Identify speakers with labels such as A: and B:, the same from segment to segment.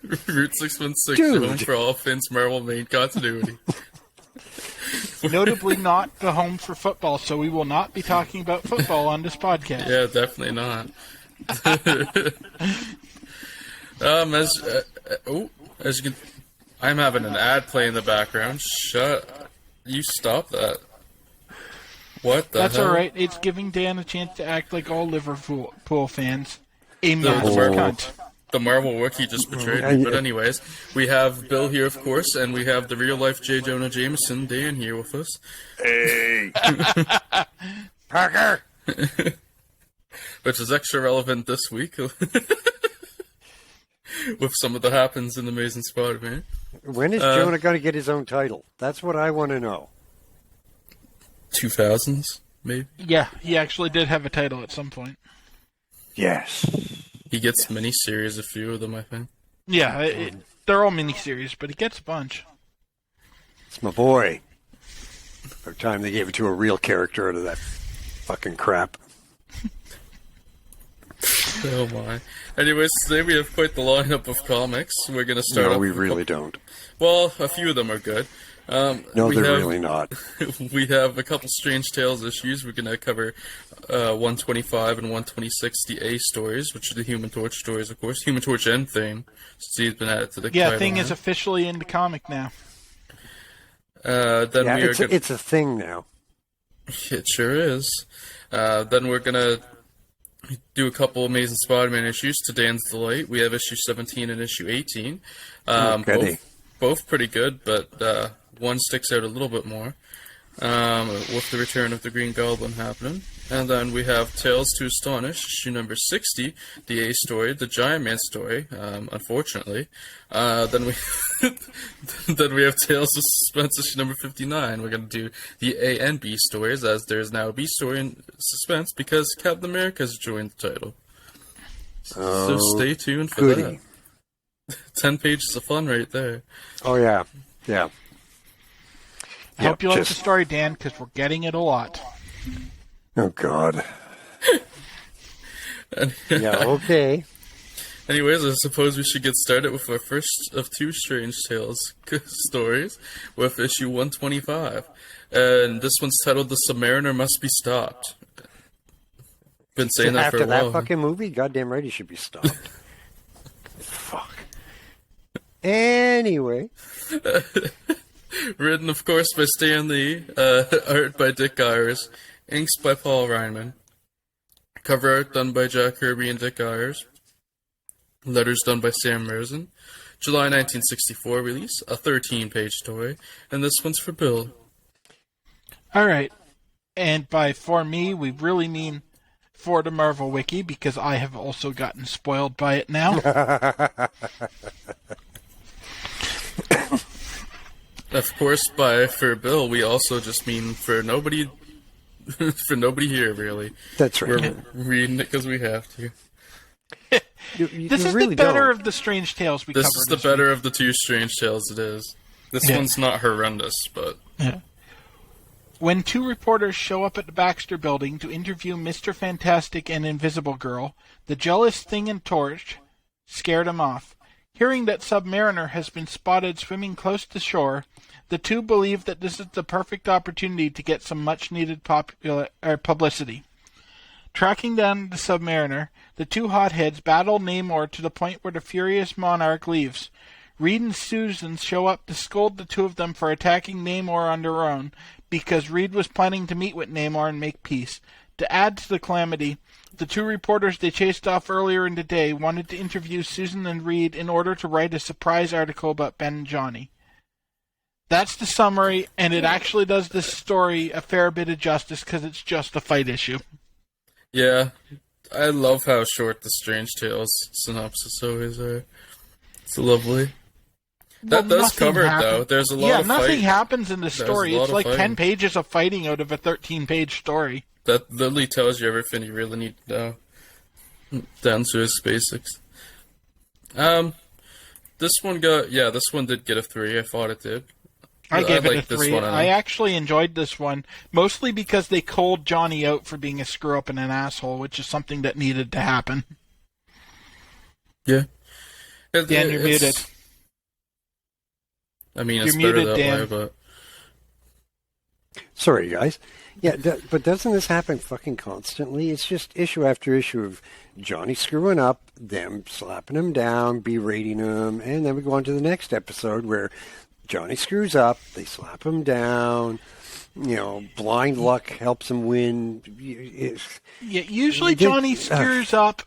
A: Route 616, home for all Finn's Marvel main continuity.
B: Notably not the home for football, so we will not be talking about football on this podcast.
A: Yeah, definitely not. As you can, I'm having an ad play in the background. You stop that. What the
B: That's
A: hell?
B: alright. It's giving Dan a chance to act like all Liverpool fans. A massive cunt.
A: The Marvel wiki just betrayed me. But anyways, we have Bill here, of course, and we have the real-life J. Jonah Jameson, Dan, here with us.
C: Hey! Parker!
A: Which is extra relevant this week. With some of the happens in Amazing Spider-Man.
C: When is Jonah going to get his own title? That's what I want to know.
A: 2000s, maybe?
B: Yeah, he actually did have a title at some point.
C: Yes.
A: He gets miniseries, a few of them, I think.
B: Yeah, they're all miniseries, but he gets a bunch.
C: It's my boy. About time they gave it to a real character out of that fucking crap.
A: Oh my. Anyways, today we have quite the lineup of comics. We're going to start
C: No, we really don't.
A: Well, a few of them are good.
C: No, they're really not.
A: We have a couple Strange Tales issues. We're going to cover 125 and 126, the A stories, which are the Human Torch stories, of course. Human Torch and Thing, since he's been added to the title.
B: Thing is officially in the comic now.
C: It's a thing now.
A: It sure is. Then we're going to do a couple Amazing Spider-Man issues to Dan's delight. We have issue 17 and issue 18. Both pretty good, but one sticks out a little bit more, with the return of the Green Goblin happening. And then we have Tales to Astonish, issue number 60, the A story, the Giant Man story, unfortunately. Then we have Tales of Suspense, issue number 59. We're going to do the A and B stories, as there is now a B story in Suspense, because Captain America has joined the title. So stay tuned for that. 10 pages of fun right there.
C: Oh, yeah. Yeah.
B: I hope you like the story, Dan, because we're getting it a lot.
C: Oh, God. Yeah, okay.
A: Anyways, I suppose we should get started with our first of two Strange Tales stories, with issue 125. And this one's titled The Submariner Must Be Stopped. Been saying that for a while.
C: After that fucking movie, goddamn right he should be stopped. Fuck. Anyway.
A: Written, of course, by Stan Lee, art by Dick Ayers, inks by Paul Reinman, cover art done by Jack Kirby and Dick Ayers, letters done by Sam Merzen, July 1964 release, a 13-page story, and this one's for Bill.
B: Alright, and by for me, we really mean for the Marvel Wiki, because I have also gotten spoiled by it now.
A: Of course, for Bill, we also just mean for nobody, for nobody here, really.
C: That's right.
A: We're reading it because we have to.
B: This is really the better of the Strange Tales we covered.
A: This is the better of the two Strange Tales, it is. This one's not horrendous, but...
B: Yeah. When two reporters show up at the Baxter Building to interview Mr. Fantastic and Invisible Girl, the jealous Thing and Torch scared him off. Hearing that Submariner has been spotted swimming close to shore, the two believe that this is the perfect opportunity to get some much-needed publicity. Tracking down the Submariner, the two hotheads battle Namor to the point where the furious monarch leaves. Reed and Susan show up to scold the two of them for attacking Namor on their own, because Reed was planning to meet with Namor and make peace. To add to the calamity, the two reporters they chased off earlier in the day wanted to interview Susan and Reed in order to write a surprise article about Ben and Johnny. That's the summary, and it actually does this story a fair bit of justice because it's just a fight issue.
A: Yeah, I love how short the Strange Tales synopsis always are. It's lovely. That does cover it, though. There's a lot of
B: nothing happens in the story. It's like 10 pages of fighting out of a 13-page story.
A: That literally tells you everything you really need to know. Down to its basics. This one did get a 3. I thought it did.
B: I gave it a 3. I actually enjoyed this one, mostly because they called Johnny out for being a screw-up and an asshole, which is something that needed to happen.
A: Yeah.
B: Dan, you're muted.
A: I mean,
B: You're
A: it's better
B: muted,
A: that
B: Dan.
A: way, but...
C: Sorry, guys. Yeah, but doesn't this happen fucking constantly? It's just issue after issue of Johnny screwing up, them slapping him down, berating him, and then we go on to the next episode where Johnny screws up, they slap him down, blind luck helps him win.
B: Yeah, usually Johnny screws up,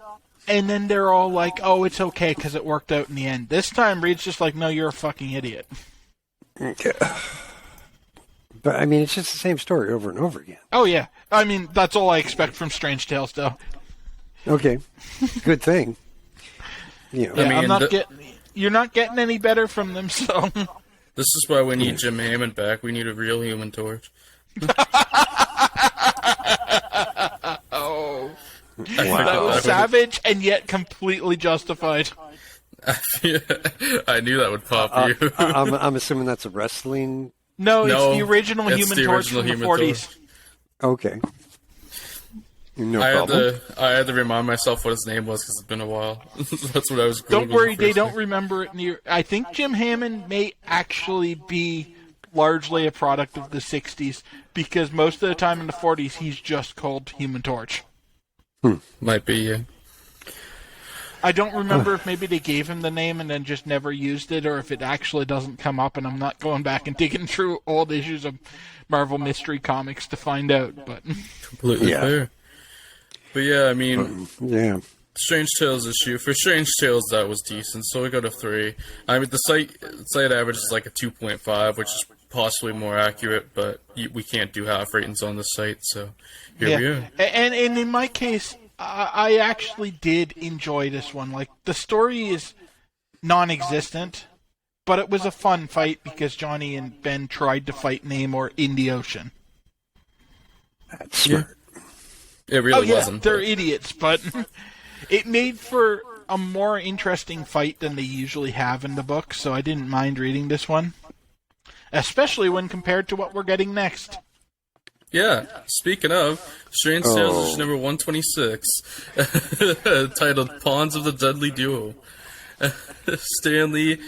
B: and then they're all like, oh, it's okay because it worked out in the end. This time, Reed's just like, no, you're a fucking idiot.
C: But, I mean, it's just the same story over and over again.
B: Oh, yeah. I mean, that's all I expect from Strange Tales, though.
C: Okay. Good thing.
B: Yeah,
A: I mean,
B: you're not getting any better from them, so...
A: This is why we need Jim Hammond back. We need a real Human Torch.
B: Oh.
C: Wow.
B: That was savage and yet completely justified.
A: I knew that would pop you.
C: I'm assuming that's a wrestling...
B: No, it's the original Human Torch from the 40s.
C: Okay. No
A: I
C: problem.
A: had to remind myself what his name was because it's been a while. That's what I was.
B: Don't worry, they don't remember it. I think Jim Hammond may actually be largely a product of the 60s because most of the time in the 40s he's just called Human Torch.
A: Might be, yeah.
B: I don't remember if maybe they gave him the name and then just never used it, or if it actually doesn't come up, and I'm not going back and digging through old issues of Marvel Mystery Comics to find out. But
A: completely fair. But yeah, I mean, Strange Tales issue. For Strange Tales, that was decent, so we got a 3. I mean, the site average is like a 2.5, which is possibly more accurate, but we can't do half ratings on the site, so here we are.
B: And in my case, I actually did enjoy this one. Like, the story is non-existent, but it was a fun fight because Johnny and Ben tried to fight Namor in the ocean.
C: That's smart.
A: It really wasn't.
B: They're idiots, but it made for a more interesting fight than they usually have in the book, so I didn't mind reading this one. Especially when compared to what we're getting next.
A: Yeah, speaking of, Strange Tales issue number 126, titled Pawns of the Deadly Duo. Stan Lee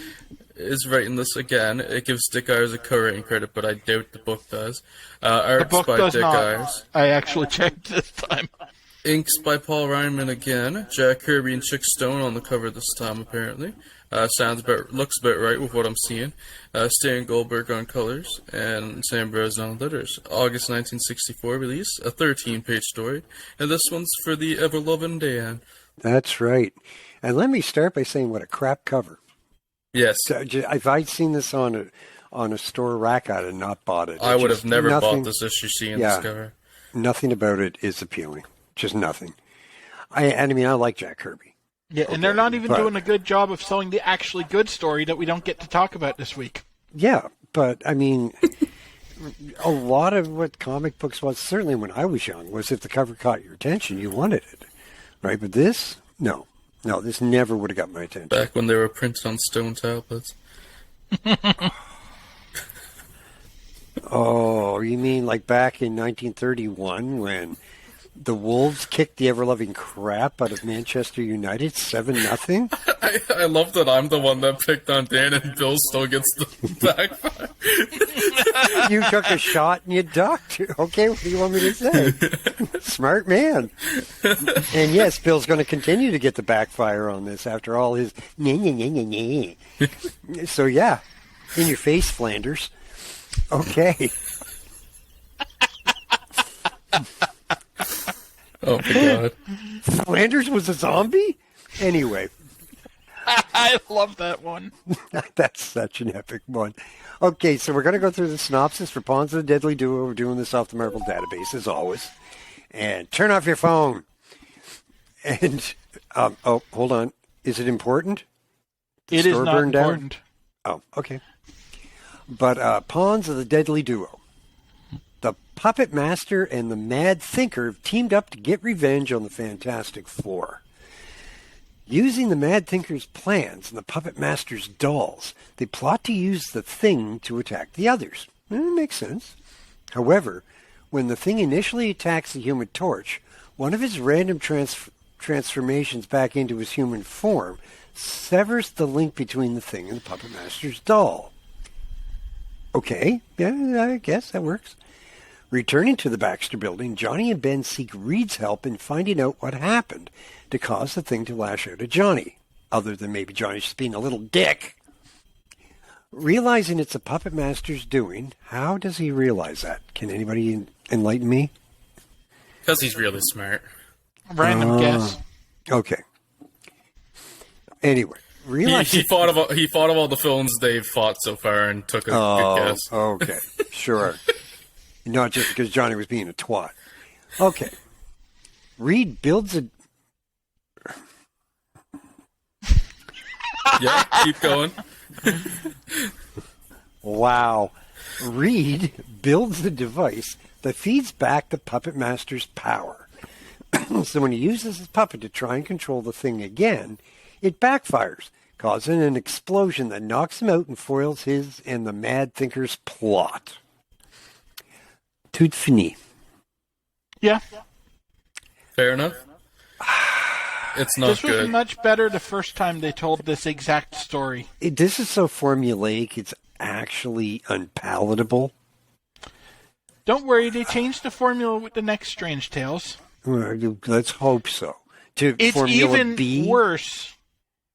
A: is writing this again. It gives Dick Ayers a co-writing credit, but I doubt the book does.
B: The book
A: by
B: does
A: Dick
B: not.
A: Ayers.
B: I actually checked this time.
A: Inks by Paul Reinman again. Jack Kirby and Chick Stone on the cover this time, apparently. Looks about right with what I'm seeing. Stan Goldberg on colors and Sam Breslin on letters. August 1964 release, a 13-page story, and this one's for the ever-loving Dan.
C: That's right. And let me start by saying what a crap cover.
A: Yes.
C: So, if I'd seen this on a store rack, I'd have not bought it.
A: I would have never bought this issue seeing this cover.
C: Nothing about it is appealing. Just nothing. I mean, I like Jack Kirby.
B: Yeah, and they're not even doing a good job of selling the actually good story that we don't get to talk about this week.
C: Yeah, but, I mean, a lot of what comic books was, certainly when I was young, was if the cover caught your attention, you wanted it. Right? But this? No. No, this never would have got my attention.
A: Back when they were printed on stone tablets.
C: Oh, you mean like back in 1931 when the Wolves kicked the ever-loving crap out of Manchester United 7-0?
A: I love that I'm the one that picked on Dan and Bill still gets the backfire.
C: You took a shot and you ducked. Okay, what do you want me to say? Smart man. And yes, Bill's going to continue to get the backfire on this after all his So yeah, in your face, Flanders. Okay.
A: Oh my god.
C: Flanders was a zombie? Anyway.
B: I love that one.
C: That's such an epic one. Okay, so we're going to go through the synopsis for Pawns of the Deadly Duo. We're doing this off the Marvel database, as always. And turn off your phone. And, hold on. Is it important?
B: It is not important.
C: Oh, okay. But Pawns of the Deadly Duo. The Puppet Master and the Mad Thinker have teamed up to get revenge on the Fantastic Four. Using the Mad Thinker's plans and the Puppet Master's dolls, they plot to use the Thing to attack the others. It makes sense. However, when the Thing initially attacks the Human Torch, one of his random transformations back into his human form severs the link between the thing and the Puppet Master's doll. Okay, yeah, I guess that works. Returning to the Baxter building, Johnny and Ben seek Reed's help in finding out what happened to cause the thing to lash out at Johnny, other than maybe Johnny just being a little dick. Realizing it's a Puppet Master's doing, how does he realize that? Can anybody enlighten me?
A: Because he's really smart.
B: Random guess.
C: Okay. Anyway,
A: he thought of all the films they've fought so far and took a good guess.
C: Okay, sure. Not just because Johnny was being a twat. Okay. Reed builds a...
A: Yeah, keep going.
C: Wow. Reed builds a device that feeds back the Puppet Master's power. So when he uses his puppet to try and control the thing again, it backfires, causing an explosion that knocks him out and foils his and the Mad Thinker's plot. Tout fini.
B: Yeah.
A: Fair enough. It's not
B: This was
A: good.
B: much better the first time they told this exact story.
C: This is so formulaic, it's actually unpalatable.
B: Don't worry, they changed the formula with the next Strange Tales.
C: Let's hope so. To
B: It's
C: Formula
B: even
C: B?
B: worse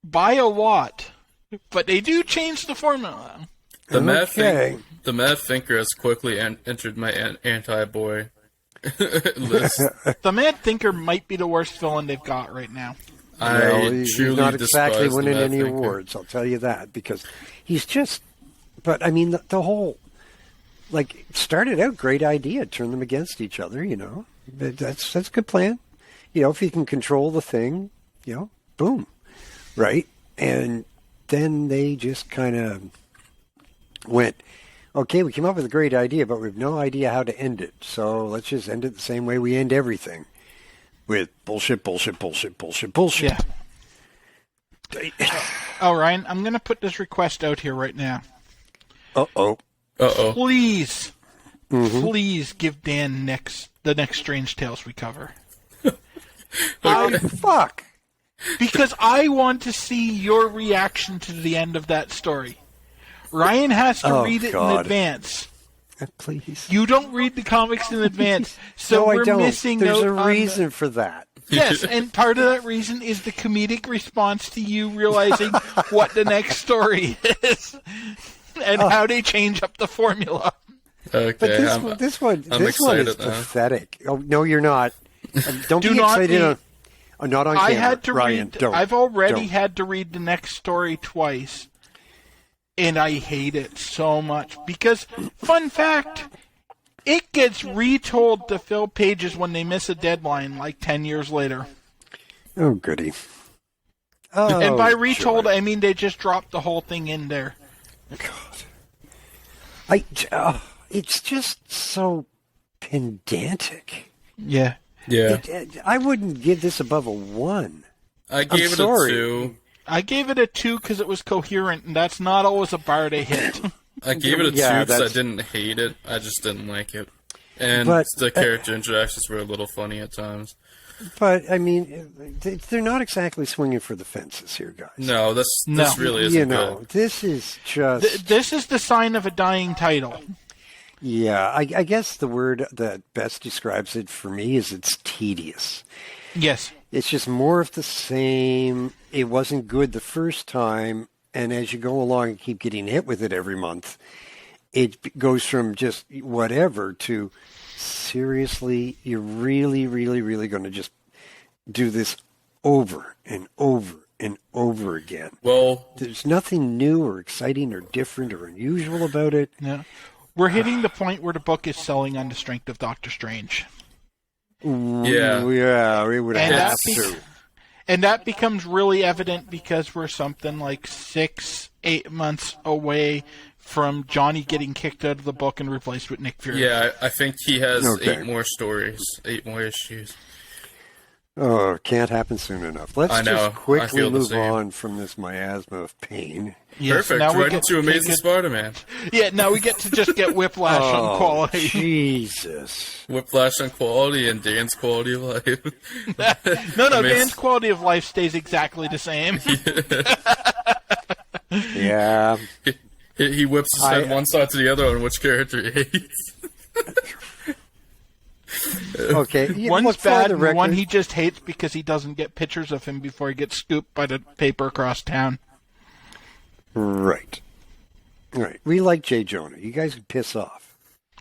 B: by a lot, but they do change the formula.
A: The
C: Okay.
A: Mad Thinker has quickly entered my anti-boy list.
B: The Mad Thinker might be the worst villain they've got right now.
C: He's not exactly
A: despise the
C: winning
A: Mad
C: any
A: Thinker.
C: awards, I'll tell you that, because he's just... But, I mean, the whole... Like, started out, great idea, turn them against each other, you know. That's a good plan. You know, if you can control the thing, you know, boom. Right? And then they just kind of went, okay, we came up with a great idea, but we have no idea how to end it. So let's just end it the same way we end everything. With bullshit, bullshit, bullshit, bullshit, bullshit.
B: Yeah. Oh, Ryan, I'm going to put this request out here right now.
C: Uh-oh.
A: Uh-oh.
B: Please, please give Dan the next Strange Tales we cover.
C: Fuck.
B: Because I want to see your reaction to the end of that story. Ryan has to read it in advance.
C: Please.
B: You don't read the comics in advance, so
C: No,
B: we're
C: I don't.
B: missing
C: There's
B: out
C: a
B: on
C: reason for that.
B: Yes, and part of that reason is the comedic response to you realizing what the next story is and how they change up the formula.
A: Okay,
C: But this one is
A: excited now.
C: pathetic. Oh no, you're not. Don't
B: Do
C: be
B: not
C: excited.
B: be-
C: Not on camera.
B: I had to
C: Ryan,
B: read.
C: don't.
B: I've already
C: Don't.
B: had to read the next story twice, and I hate it so much because, fun fact, it gets retold to fill pages when they miss a deadline, like 10 years later.
C: Oh goody. Oh,
B: And by retold,
C: joy.
B: I mean they just dropped the whole thing in there.
C: It's just so pedantic.
B: Yeah.
A: Yeah.
C: I wouldn't give this above a 1.
A: I gave it
C: sorry.
A: a 2.
B: I gave it a 2 because it was coherent, and that's not always a bar to hit.
A: I gave it a 2
C: Yeah,
A: because I
C: that's-
A: didn't hate it. I just didn't like it. And
C: But-
A: the character interactions were a little funny at times.
C: But I mean, they're not exactly swinging for the fences here, guys.
A: No, this really isn't
C: You know,
A: good.
C: this is just.
B: This is the sign of a dying title.
C: Yeah, I guess the word that best describes it for me is it's tedious.
B: Yes.
C: It's just more of the same. It wasn't good the first time, and as you go along and keep getting hit with it every month, it goes from just whatever to seriously, you're really, really, really going to just do this over and over and over again.
A: Well,
C: There's nothing new or exciting or different or unusual about it.
B: Yeah. We're hitting the point where the book is selling on the strength of Doctor Strange.
A: yeah.
C: Yeah, we would
B: And
C: have
B: that,
C: to.
B: and that becomes really evident because we're something like 6-8 months away from Johnny getting kicked out of the book and replaced with Nick Fury.
A: Yeah, I think he has
C: Okay.
A: 8 more stories, 8 more issues.
C: Oh, it can't happen soon enough. Let's
A: I know.
C: just
A: I
C: quickly
A: feel the
C: move
A: same.
C: on from this miasma of pain.
B: Yes,
A: Perfect.
B: now we
A: Right
B: get
A: into
B: to
A: Amazing Spider-Man.
B: Yeah, now we get to just get whiplash on quality.
C: Jesus.
A: Whiplash on quality and Dan's quality of life.
B: No,
A: Amazing.
B: Dan's quality of life stays exactly the same.
C: Yeah.
A: He whips his head one side to the other on which character he hates.
C: Okay.
B: One's
C: look, for
B: bad,
C: the
B: and one
C: record-
B: he just hates because he doesn't get pictures of him before he gets scooped by the paper across town.
C: Right. Right. We like J. Jonah. You guys can piss off.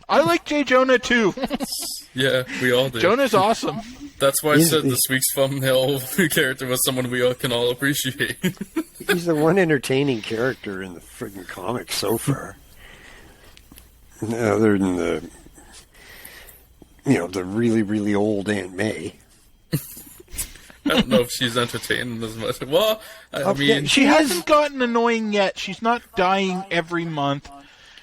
B: I like J. Jonah too.
A: Yeah, we all do.
B: Jonah's awesome.
A: That's why I said this week's thumbnail character was someone we all can all appreciate.
C: He's the one entertaining character in the friggin' comics so far. Other than the really, really old Aunt May.
A: I don't know if she's entertaining as much. Well, I mean...
B: She hasn't gotten annoying yet. She's not dying every month.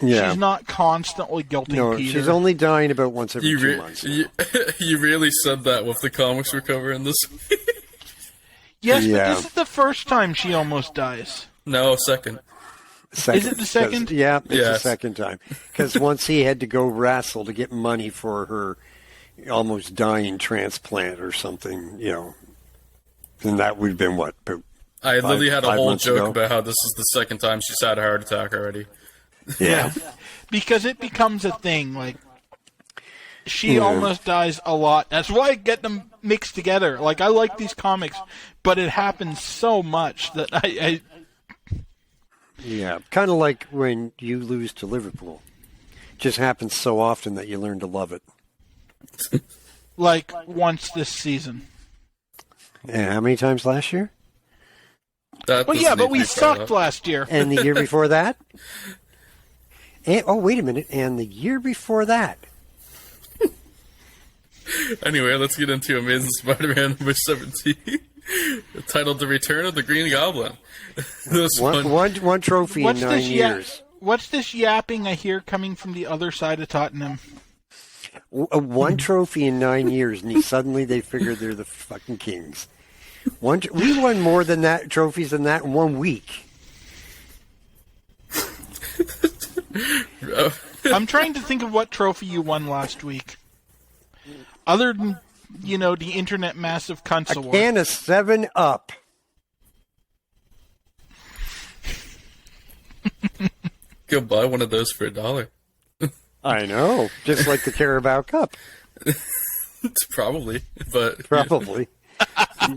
C: Yeah.
B: She's not constantly guilting Peter.
C: She's only dying about once every 2 months.
A: You really said that with the comics we're covering this week.
B: Yes, but this is the first time she almost dies.
A: No, second.
B: Is it the second?
C: Yeah, it's the second time. Because once he had to go wrestle to get money for her almost dying transplant or something, then that would have been what?
A: I literally had a whole joke
C: ago?
A: about how this is the second time she's had a heart attack already.
C: Yeah.
B: Because it becomes a thing. Like, she almost dies a lot. That's why I get them mixed together. Like, I like these comics, but it happens so much that I
C: Yeah, kind of like when you lose to Liverpool. It just happens so often that you learn to love it.
B: like once this season.
C: And how many times last year?
A: That
B: Well,
A: doesn't
B: yeah,
A: need
B: but
A: to
B: we
A: be
B: sucked
A: brought up.
B: last year.
C: And the year before that? And, oh, wait a minute. And the year before that?
A: Anyway, let's get into Amazing Spider-Man number 17, titled The Return of the Green Goblin. This
C: One trophy in 9 years.
B: What's this yapping I hear coming from the other side of Tottenham?
C: One trophy in 9 years, and suddenly they figure they're the fucking kings. We won more than that trophies than that in 1 week.
B: I'm trying to think of what trophy you won last week. Other than, the Internet Massive Cunts Award.
C: Can of 7-Up.
A: Go buy one of those for $1.
C: I know. Just like the Carabao Cup.
A: Probably, but
C: Probably.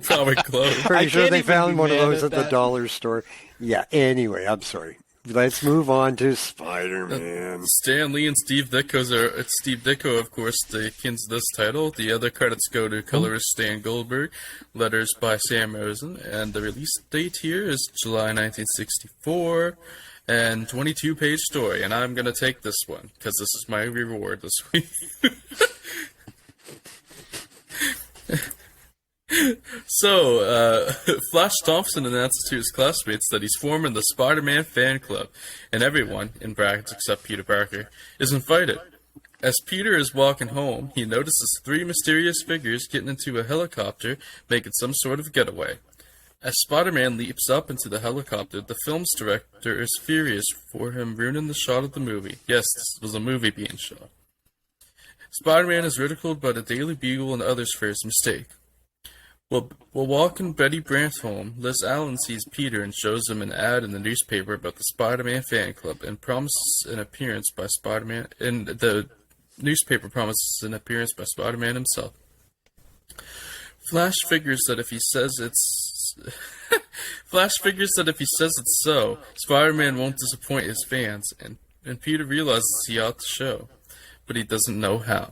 A: probably close.
C: Pretty sure
B: can't
C: they
B: even
C: found
B: be
C: one of
B: mad
C: those
B: at
C: at the
B: that.
C: dollar store. Yeah, anyway, I'm sorry. Let's move on to Spider-Man.
A: Stan Lee and Steve Ditko it's Steve Ditko, of course, the kins of this title. The other credits go to colorist Stan Goldberg, letters by Sam Rosen, and the release date here is July 1964, and 22-page story. And I'm gonna take this one because this is my reward this week. So, Flash Thompson announces to his classmates that he's forming the Spider-Man fan club, and everyone, in brackets except Peter Parker, is invited. As Peter is walking home, he notices 3 mysterious figures getting into a helicopter, making some sort of getaway. As Spider-Man leaps up into the helicopter, the film's director is furious for him ruining the shot of the movie. Yes, this was a movie being shot. Spider-Man is ridiculed by the Daily Bugle and others for his mistake. While walking Betty Brant's home, Liz Allen sees Peter and shows him an ad in the newspaper about the Spider-Man fan club and promises an appearance by Spider-Man. And the newspaper promises an appearance by Spider-Man himself. Flash figures that if he says it's so, Spider-Man won't disappoint his fans, and Peter realizes he ought to show, but he doesn't know how.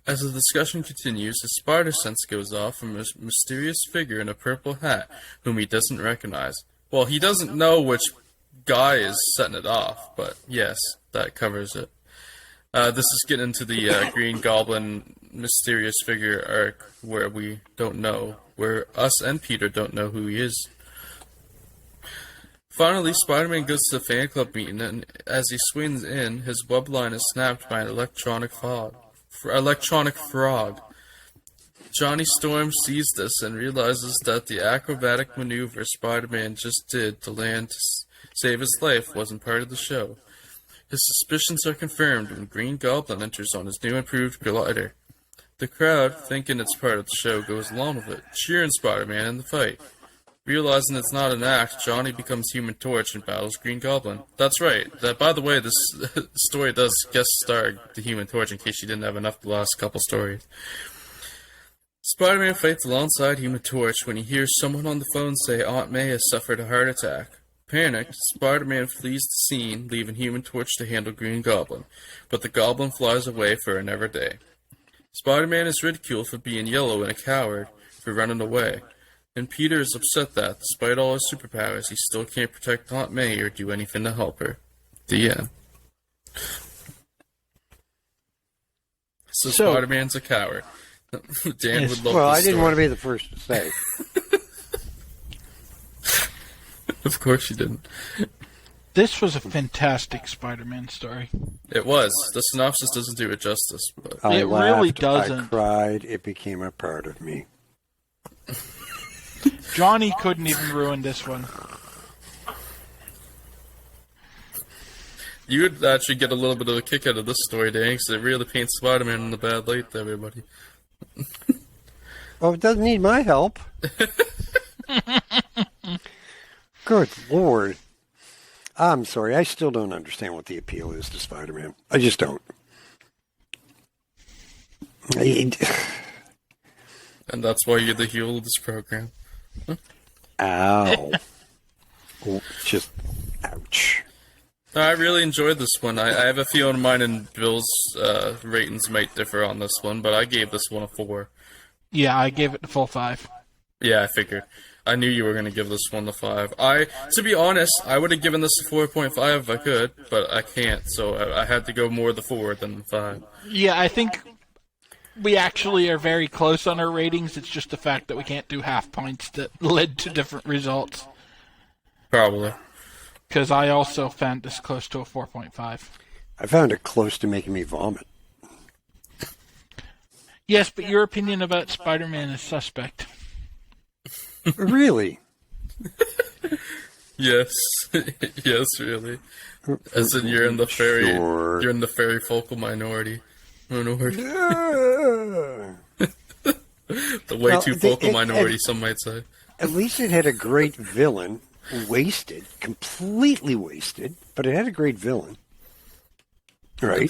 A: As the discussion continues, his spider sense goes off from a mysterious figure in a purple hat, whom he doesn't recognize. Well, he doesn't know which guy is setting it off, but yes, that covers it. This is getting into the Green Goblin mysterious figure arc, where we don't know, where us and Peter don't know who he is. Finally, Spider-Man goes to the fan club meeting, and as he swings in, his web line is snapped by an electronic frog. Johnny Storm sees this and realizes that the acrobatic maneuver Spider-Man just did to land to save his life wasn't part of the show. His suspicions are confirmed when Green Goblin enters on his new improved glider. The crowd, thinking it's part of the show, goes along with it, cheering Spider-Man in the fight. Realizing it's not an act, Johnny becomes Human Torch and battles Green Goblin. That's right. By the way, this story does guest star the Human Torch in case you didn't have enough the last couple stories. Spider-Man fights alongside Human Torch when he hears someone on the phone say Aunt May has suffered a heart attack. Panicked, Spider-Man flees the scene, leaving Human Torch to handle Green Goblin, but the Goblin flies away for another day. Spider-Man is ridiculed for being yellow and a coward for running away. And Peter is upset that, despite all his superpowers, he still can't protect Aunt May or do anything to help her. The end. So Spider-Man's a coward. Dan would love
C: Well,
A: this
C: I didn't
A: story.
C: want to be the first to say.
A: Of course you didn't.
B: This was a fantastic Spider-Man story.
A: It was. The synopsis doesn't do it justice. But
C: I
B: It
C: laughed,
B: really doesn't.
C: I cried. It became a part of me.
B: Johnny couldn't even ruin this one.
A: you would actually get a little bit of a kick out of this story, Dan, because it really paints Spider-Man in the bad light to everybody.
C: Oh, it doesn't need my help. Good Lord. I'm sorry. I still don't understand what the appeal is to Spider-Man. I just don't.
A: And that's why you're the hero of this program.
C: Ow. Oh, just ouch.
A: I really enjoyed this one. I have a feeling mine and Bill's ratings might differ on this one, but I gave this one a 4.
B: Yeah, I gave it the full 5.
A: Yeah, I figured. I knew you were going to give this one the 5. To be honest, I would have given this a 4.5 if I could, but I can't, so I had to go more the 4 than the 5.
B: Yeah, I think we actually are very close on our ratings. It's just the fact that we can't do half points that led to different results.
A: Probably.
B: Because I also found this close to a 4.5.
C: I found it close to making me vomit.
B: Yes, but your opinion about Spider-Man is suspect.
C: Really?
A: Yes. Yes, really. As in you're in the fairy
C: Sure.
A: you're in the fairy focal minority.
C: Yeah.
A: The way too vocal minority, some might say.
C: At least it had a great villain. Wasted. Completely wasted. But it had a great villain. Right?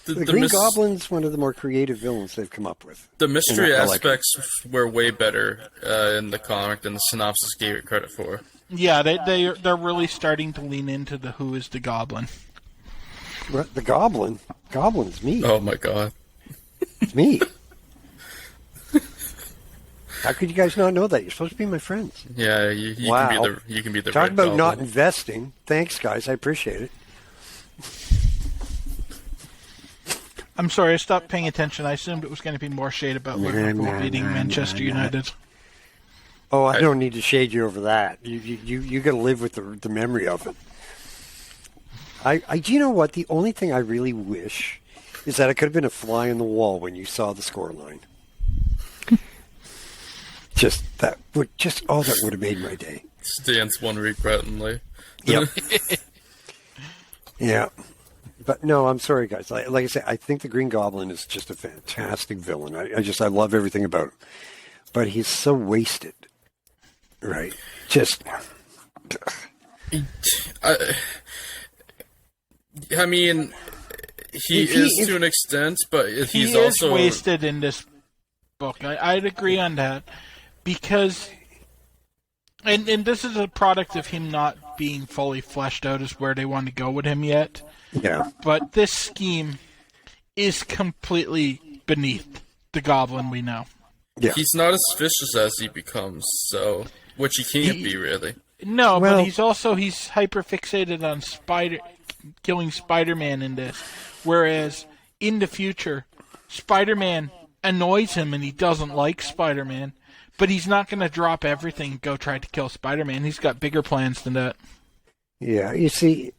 A: The
C: Green Goblin's one of the more creative villains they've come up with.
A: The mystery
C: I like
A: aspects were way better in the comic than the synopsis gave it credit for.
B: Yeah, they're really starting to lean into the who is the Goblin.
C: The Goblin? Goblin's me.
A: Oh my god.
C: It's me. How could you guys not know that? You're supposed to be my friends.
A: Yeah, you
C: Wow.
A: can be the
C: Talk
A: Red
C: about
A: Goblin.
C: not investing. Thanks, guys. I appreciate it.
B: I'm sorry, I stopped paying attention. I assumed it was going to be more shade about Liverpool beating Manchester United.
C: Oh, I don't need to shade you over that. You got to live with the memory of it. Do you know what? The only thing I really wish is that I could have been a fly on the wall when you saw the scoreline. That would have made my day.
A: Stands one regret in life.
C: Yep. Yeah. But no, I'm sorry, guys. Like I say, I think the Green Goblin is just a fantastic villain. I love everything about him. But he's so wasted. Right. Just.
A: I mean, he is to an extent, but he's also
B: wasted in this book. I'd agree on that. Because, and this is a product of him not being fully fleshed out as where they want to go with him yet.
C: Yeah.
B: But this scheme is completely beneath the Goblin we know.
C: Yeah.
A: He's not as vicious as he becomes, so which he can't be really.
B: No, but he's hyper fixated on killing Spider-Man in this, whereas in the future, Spider-Man annoys him and he doesn't like Spider-Man. But he's not going to drop everything and go try to kill Spider-Man. He's got bigger plans than that.
C: Yeah, you see,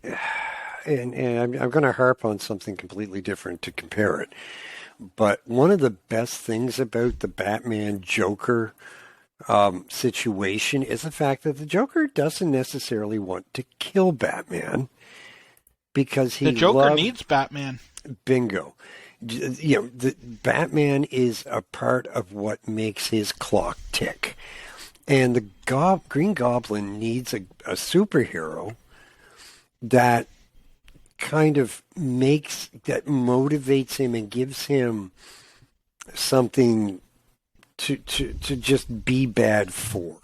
C: and I'm going to harp on something completely different to compare it. But one of the best things about the Batman Joker situation is the fact that the Joker doesn't necessarily want to kill Batman because
B: the Joker needs Batman.
C: Bingo. The Batman is a part of what makes his clock tick. And the Green Goblin needs a superhero that kind of motivates him and gives him something to just be bad for.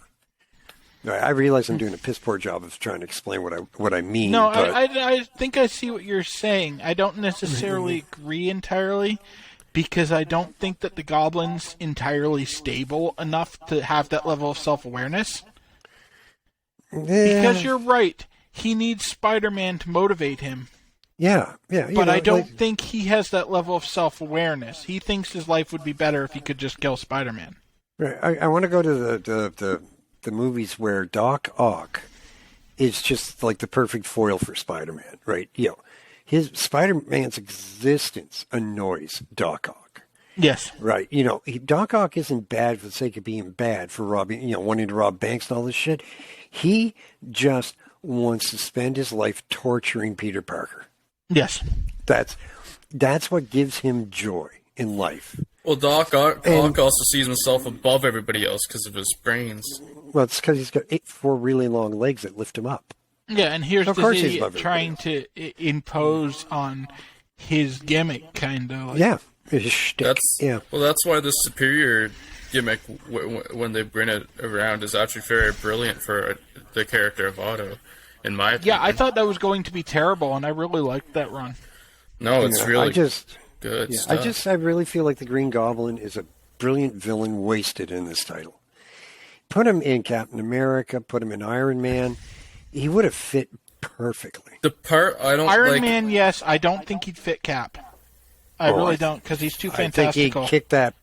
C: I realize I'm doing a piss poor job of trying to explain what I mean.
B: No,
C: but...
B: I think I see what you're saying. I don't necessarily agree entirely, because I don't think that the Goblin's entirely stable enough to have that level of self-awareness. Because you're right. He needs Spider-Man to motivate him.
C: Yeah.
B: But I don't think he has that level of self-awareness. He thinks his life would be better if he could just kill Spider-Man.
C: Right. I want to go to the movies where Doc Ock is just like the perfect foil for Spider-Man, right? His Spider-Man's existence annoys Doc Ock.
B: Yes.
C: Right. Doc Ock isn't bad for the sake of being bad, for robbing, wanting to rob banks and all this shit. He just wants to spend his life torturing Peter Parker.
B: Yes.
C: That's what gives him joy in life.
A: Well, Doc Ock also sees himself above everybody else because of his brains.
C: Well, it's because he's got 4 really long legs that lift him up.
B: Yeah, and here's this idiot trying to impose on his gimmick, kind of.
C: Yeah, his shtick.
A: Well, that's why the superior gimmick, when they bring it around, is actually very brilliant for the character of Otto, in my opinion.
B: Yeah, I thought that was going to be terrible, and I really liked that run.
A: No, it's really good stuff.
C: I really feel like the Green Goblin is a brilliant villain wasted in this title. Put him in Captain America, put him in Iron Man. He would have fit perfectly.
A: The part I don't
B: Iron Man, yes. I don't think he'd fit Cap. I really don't, because he's too fantastical.
C: I think he'd kick that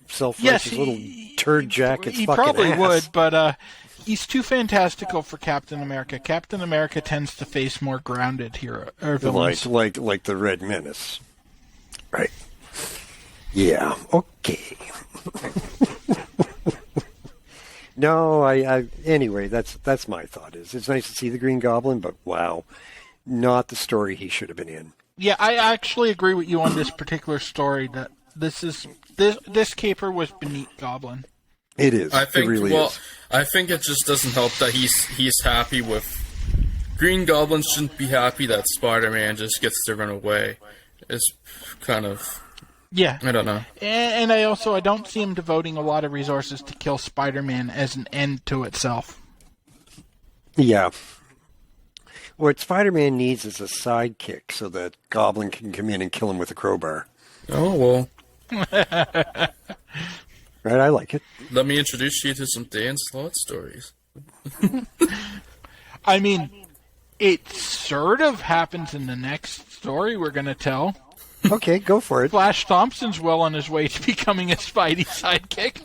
C: self-righteous little turd jacket's
B: he
C: fucking
B: probably
C: ass.
B: would, but he's too fantastical for Captain America. Captain America tends to face more grounded hero or villains.
C: Like the Red Menace. Right. Yeah. Okay. No, anyway, that's my thought. It's nice to see the Green Goblin, but wow, not the story he should have been in.
B: Yeah, I actually agree with you on this particular story. That this caper was beneath Goblin.
C: It is.
A: I think.
C: It really is.
A: I think it just doesn't help that he's happy with. Green Goblin shouldn't be happy that Spider-Man just gets to run away. It's kind of.
B: Yeah.
A: I don't know.
B: And I don't see him devoting a lot of resources to kill Spider-Man as an end to itself.
C: Yeah. What Spider-Man needs is a sidekick so that Goblin can come in and kill him with a crowbar.
A: Oh, well.
C: Right, I like it.
A: Let me introduce you to some Dan Slott stories.
B: I mean, it sort of happens in the next story we're going to tell.
C: Okay, go for it.
B: Flash Thompson's well on his way to becoming a Spidey sidekick.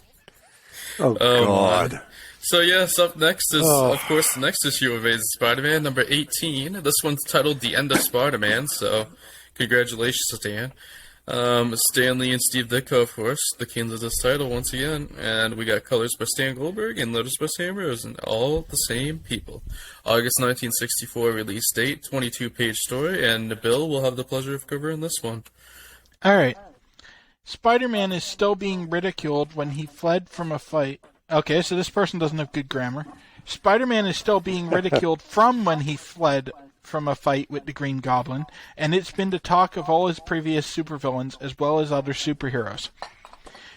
C: Oh God.
A: Man. So yes, up next is, of course, the next issue of Amazing Spider-Man, number 18. This one's titled The End of Spider-Man, so congratulations, Dan. Stan Lee and Steve Ditko, of course, the kings of this title once again. And we got colors by Stan Goldberg and letters by Sam Rose, and all the same people. August 1964 release date, 22-page story, and Bill will have the pleasure of covering this one.
B: All right. Spider-Man is still being ridiculed when he fled from a fight. Okay, so this person doesn't have good grammar. Spider-Man is still being ridiculed from when he fled from a fight with the Green Goblin, and it's been the talk of all his previous supervillains as well as other superheroes.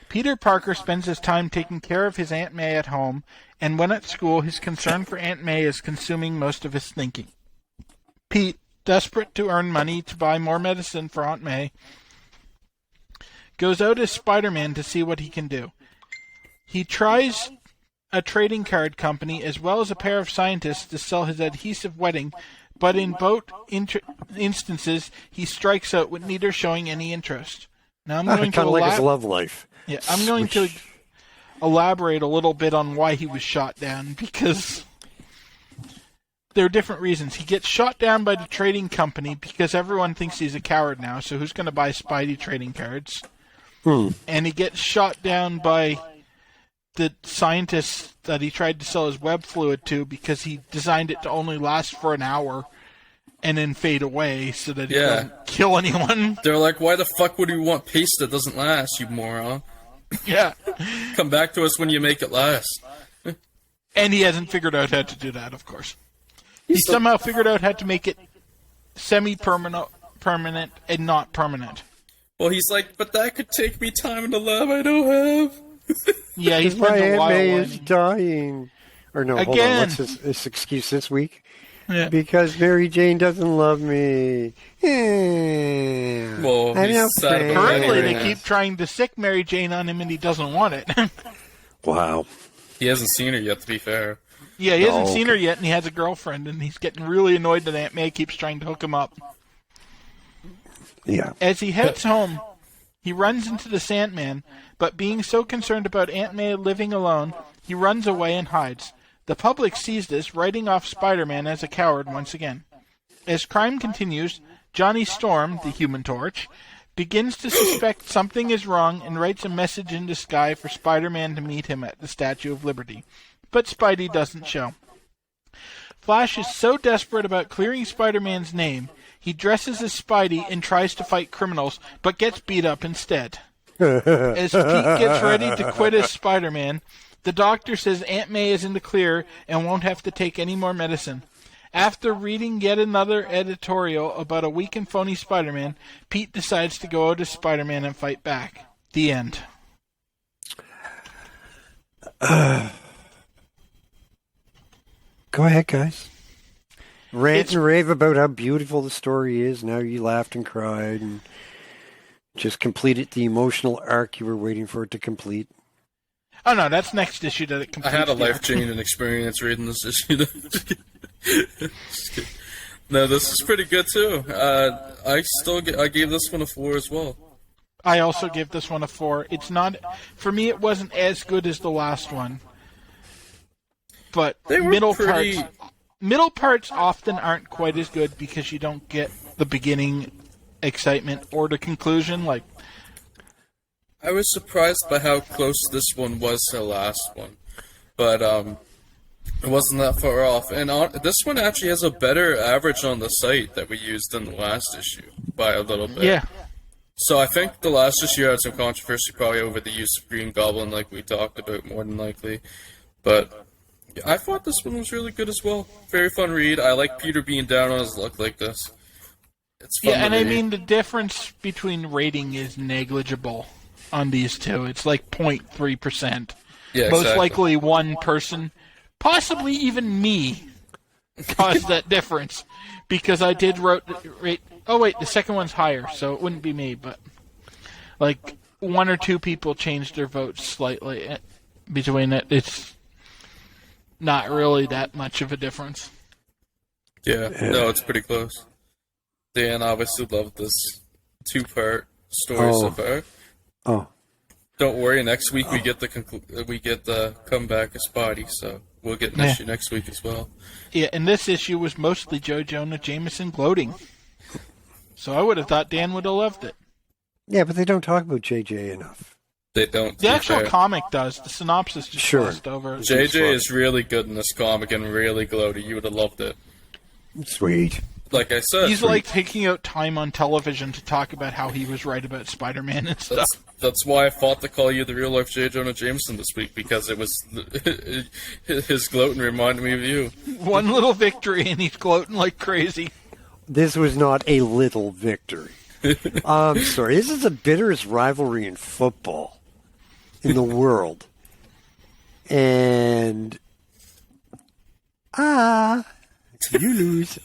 B: Peter Parker spends his time taking care of his Aunt May at home, and when at school, his concern for Aunt May is consuming most of his thinking. Pete, desperate to earn money to buy more medicine for Aunt May, goes out as Spider-Man to see what he can do. He tries a trading card company as well as a pair of scientists to sell his adhesive wedding, but in both instances, he strikes out with neither showing any interest. Now I'm going
C: to like his love life.
B: Yeah, I'm going to elaborate a little bit on why he was shot down, because there are different reasons. He gets shot down by the trading company because everyone thinks he's a coward now, so who's going to buy Spidey trading cards? and he gets shot down by the scientists that he tried to sell his web fluid to because he designed it to only last for an hour and then fade away so that he doesn't kill anyone.
A: They're like, why the fuck would we want paste that doesn't last, you moron?
B: Yeah.
A: Come back to us when you make it last.
B: And he hasn't figured out how to do that, of course. He somehow figured out how to make it semi-permanent and not permanent.
A: Well, he's like, but that could take me time in the lab I don't have.
B: Yeah, he's
C: my
B: been a
C: Aunt
B: while.
C: May is dying. Or no, hold on. What's his excuse this week?
B: Yeah.
C: Because Mary Jane doesn't love me.
A: Well, he's sad about
B: Currently,
A: that.
B: they keep trying to sick Mary Jane on him, and he doesn't want it.
C: Wow.
A: He hasn't seen her yet, to be fair.
B: Yeah, he hasn't seen her yet, and he has a girlfriend, and he's getting really annoyed that Aunt May keeps trying to hook him up.
C: Yeah.
B: As he heads home, he runs into the Sandman, but being so concerned about Aunt May living alone, he runs away and hides. The public sees this, writing off Spider-Man as a coward once again. As crime continues, Johnny Storm, the Human Torch, begins to suspect something is wrong and writes a message in the sky for Spider-Man to meet him at the Statue of Liberty. But Spidey doesn't show. Flash is so desperate about clearing Spider-Man's name, he dresses as Spidey and tries to fight criminals, but gets beat up instead. As Pete gets ready to quit as Spider-Man, the doctor says Aunt May is in the clear and won't have to take any more medicine. After reading yet another editorial about a weak and phony Spider-Man, Pete decides to go out as Spider-Man and fight back. The end.
C: Go ahead, guys. Rant and rave about how beautiful the story is. Now you laughed and cried and just completed the emotional arc you were waiting for it to complete.
B: Oh, no, that's next issue that it completes.
A: I had a life-changing experience reading this issue. No, this is pretty good, too. I gave this one a 4 as well.
B: I also give this one a 4. It's not... For me, it wasn't as good as the last one. But middle parts often aren't quite as good because you don't get the beginning excitement or the conclusion. Like,
A: I was surprised by how close this one was to the last one, but it wasn't that far off. And this one actually has a better average on the site that we used in the last issue by a little bit.
B: yeah.
A: So I think the last issue had some controversy probably over the use of Green Goblin, like we talked about, more than likely. But I thought this one was really good as well. Very fun read. I like Peter being down on his luck like this. It's fun.
B: Yeah, and
A: read.
B: I mean, the difference between rating is negligible on these two. It's like 0.3%.
A: Yeah,
B: Most
A: exactly.
B: likely one person, possibly even me, caused that difference. Because I did rate... Oh, wait, the second one's higher, so it wouldn't be me, but... Like, one or two people changed their votes slightly between it. It's not really that much of a difference.
A: Yeah, no, it's pretty close. Dan obviously loved this 2-part story so far.
C: Oh.
A: Don't worry, next week we get the comeback of Spotty, so we'll get an issue next week as well.
B: Yeah, and this issue was mostly Joe Jonah Jameson gloating. So I would have thought Dan would have loved it.
C: Yeah, but they don't talk about JJ enough.
A: They don't.
B: The actual comic does. The synopsis just glossed over.
A: JJ is really good in this comic and really gloaty. You would have loved it.
C: Sweet.
A: Like I said,
B: He's like taking out time on television to talk about how he was right about Spider-Man and stuff.
A: That's why I fought to call you the real life J. Jonah Jameson this week, because it was his gloating reminded me of you.
B: One little victory and he's gloating like crazy.
C: This was not a little victory. I'm sorry. This is the bitterest rivalry in football in the world. And you lose.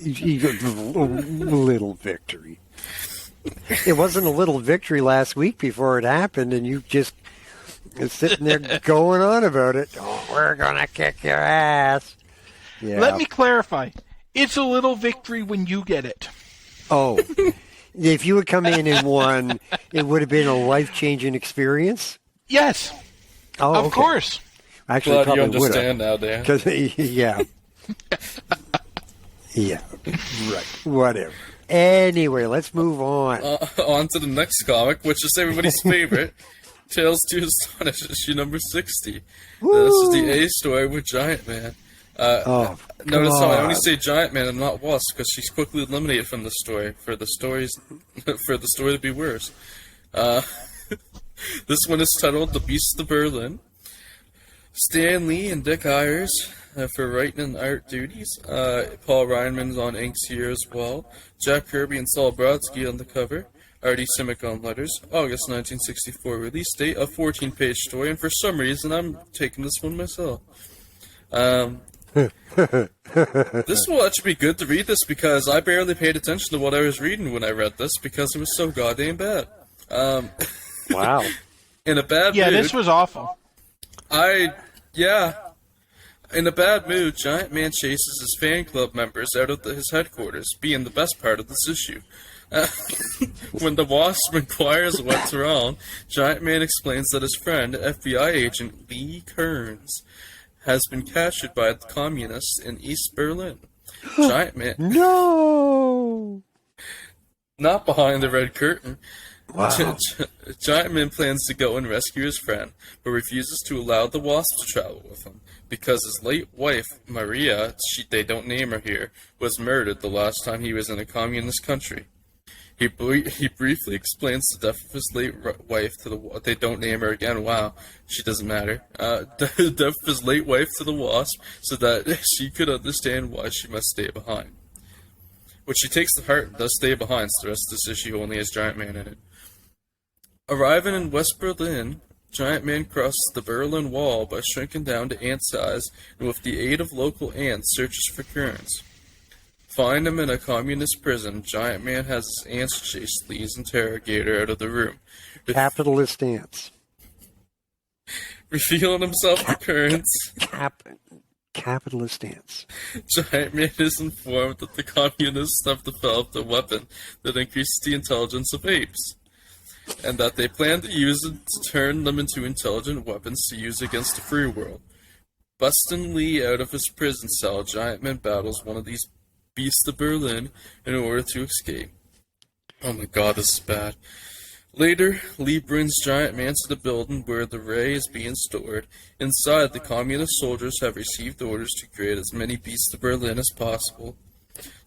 C: You got a little victory. It wasn't a little victory last week before it happened, and you just sitting there going on about it. Oh, we're gonna kick your ass. Yeah.
B: Let me clarify. It's a little victory when you get it.
C: Oh, if you had come in and won, it would have been a life-changing experience?
B: Yes.
C: Oh,
B: of course.
C: Actually,
A: Glad you
C: probably would have.
A: understand now, Dan.
C: 'Cause, yeah. Yeah. Right. Whatever. Anyway, let's move on.
A: On to the next comic, which is everybody's favorite, Tales to Astonish, issue number 60. This is the A story with Giant Man. Notice how I only say Giant Man and not Wasp, because she's quickly eliminated from the story for the story to be worse. This one is titled The Beast of Berlin. Stan Lee and Dick Ayers for writing and art duties. Paul Reinman's on inks here as well. Jack Kirby and Saul Brodsky on the cover. Artie Simic on letters. August 1964 release date, a 14-page story, and for some reason I'm taking this one myself. This will actually be good to read this because I barely paid attention to what I was reading when I read this because it was so goddamn bad.
C: Wow.
A: In a bad mood.
B: Yeah, this was awful.
A: In a bad mood, Giant Man chases his fan club members out of his headquarters, being the best part of this issue. When the Wasp inquires what's wrong, Giant Man explains that his friend, FBI agent Lee Kearns, has been captured by the communists in East Berlin. Giant Man...
C: No!
A: Not behind the red curtain.
C: Wow.
A: Giant Man plans to go and rescue his friend, but refuses to allow the Wasp to travel with him, because his late wife, Maria, they don't name her here, was murdered the last time he was in a communist country. He briefly explains the death of his late wife to the... They don't name her again, wow, she doesn't matter. The death of his late wife to the Wasp, so that she could understand why she must stay behind. Which she takes to heart and does stay behind, so the rest of this issue only has Giant Man in it. Arriving in West Berlin, Giant Man crosses the Berlin Wall by shrinking down to ant size, and with the aid of local ants, searches for Kearns. Find him in a communist prison, Giant Man has his ants chase Lee's interrogator out of the room.
C: Capitalist ants.
A: Revealing himself to Kearns,
C: capitalist ants.
A: Giant Man is informed that the communists have developed a weapon that increases the intelligence of apes, and that they plan to use it to turn them into intelligent weapons to use against the free world. Busting Lee out of his prison cell, Giant Man battles one of these beasts of Berlin in order to escape. Oh my god, this is bad. Later, Lee brings Giant Man to the building where the ray is being stored. Inside, the communist soldiers have received orders to create as many beasts of Berlin as possible.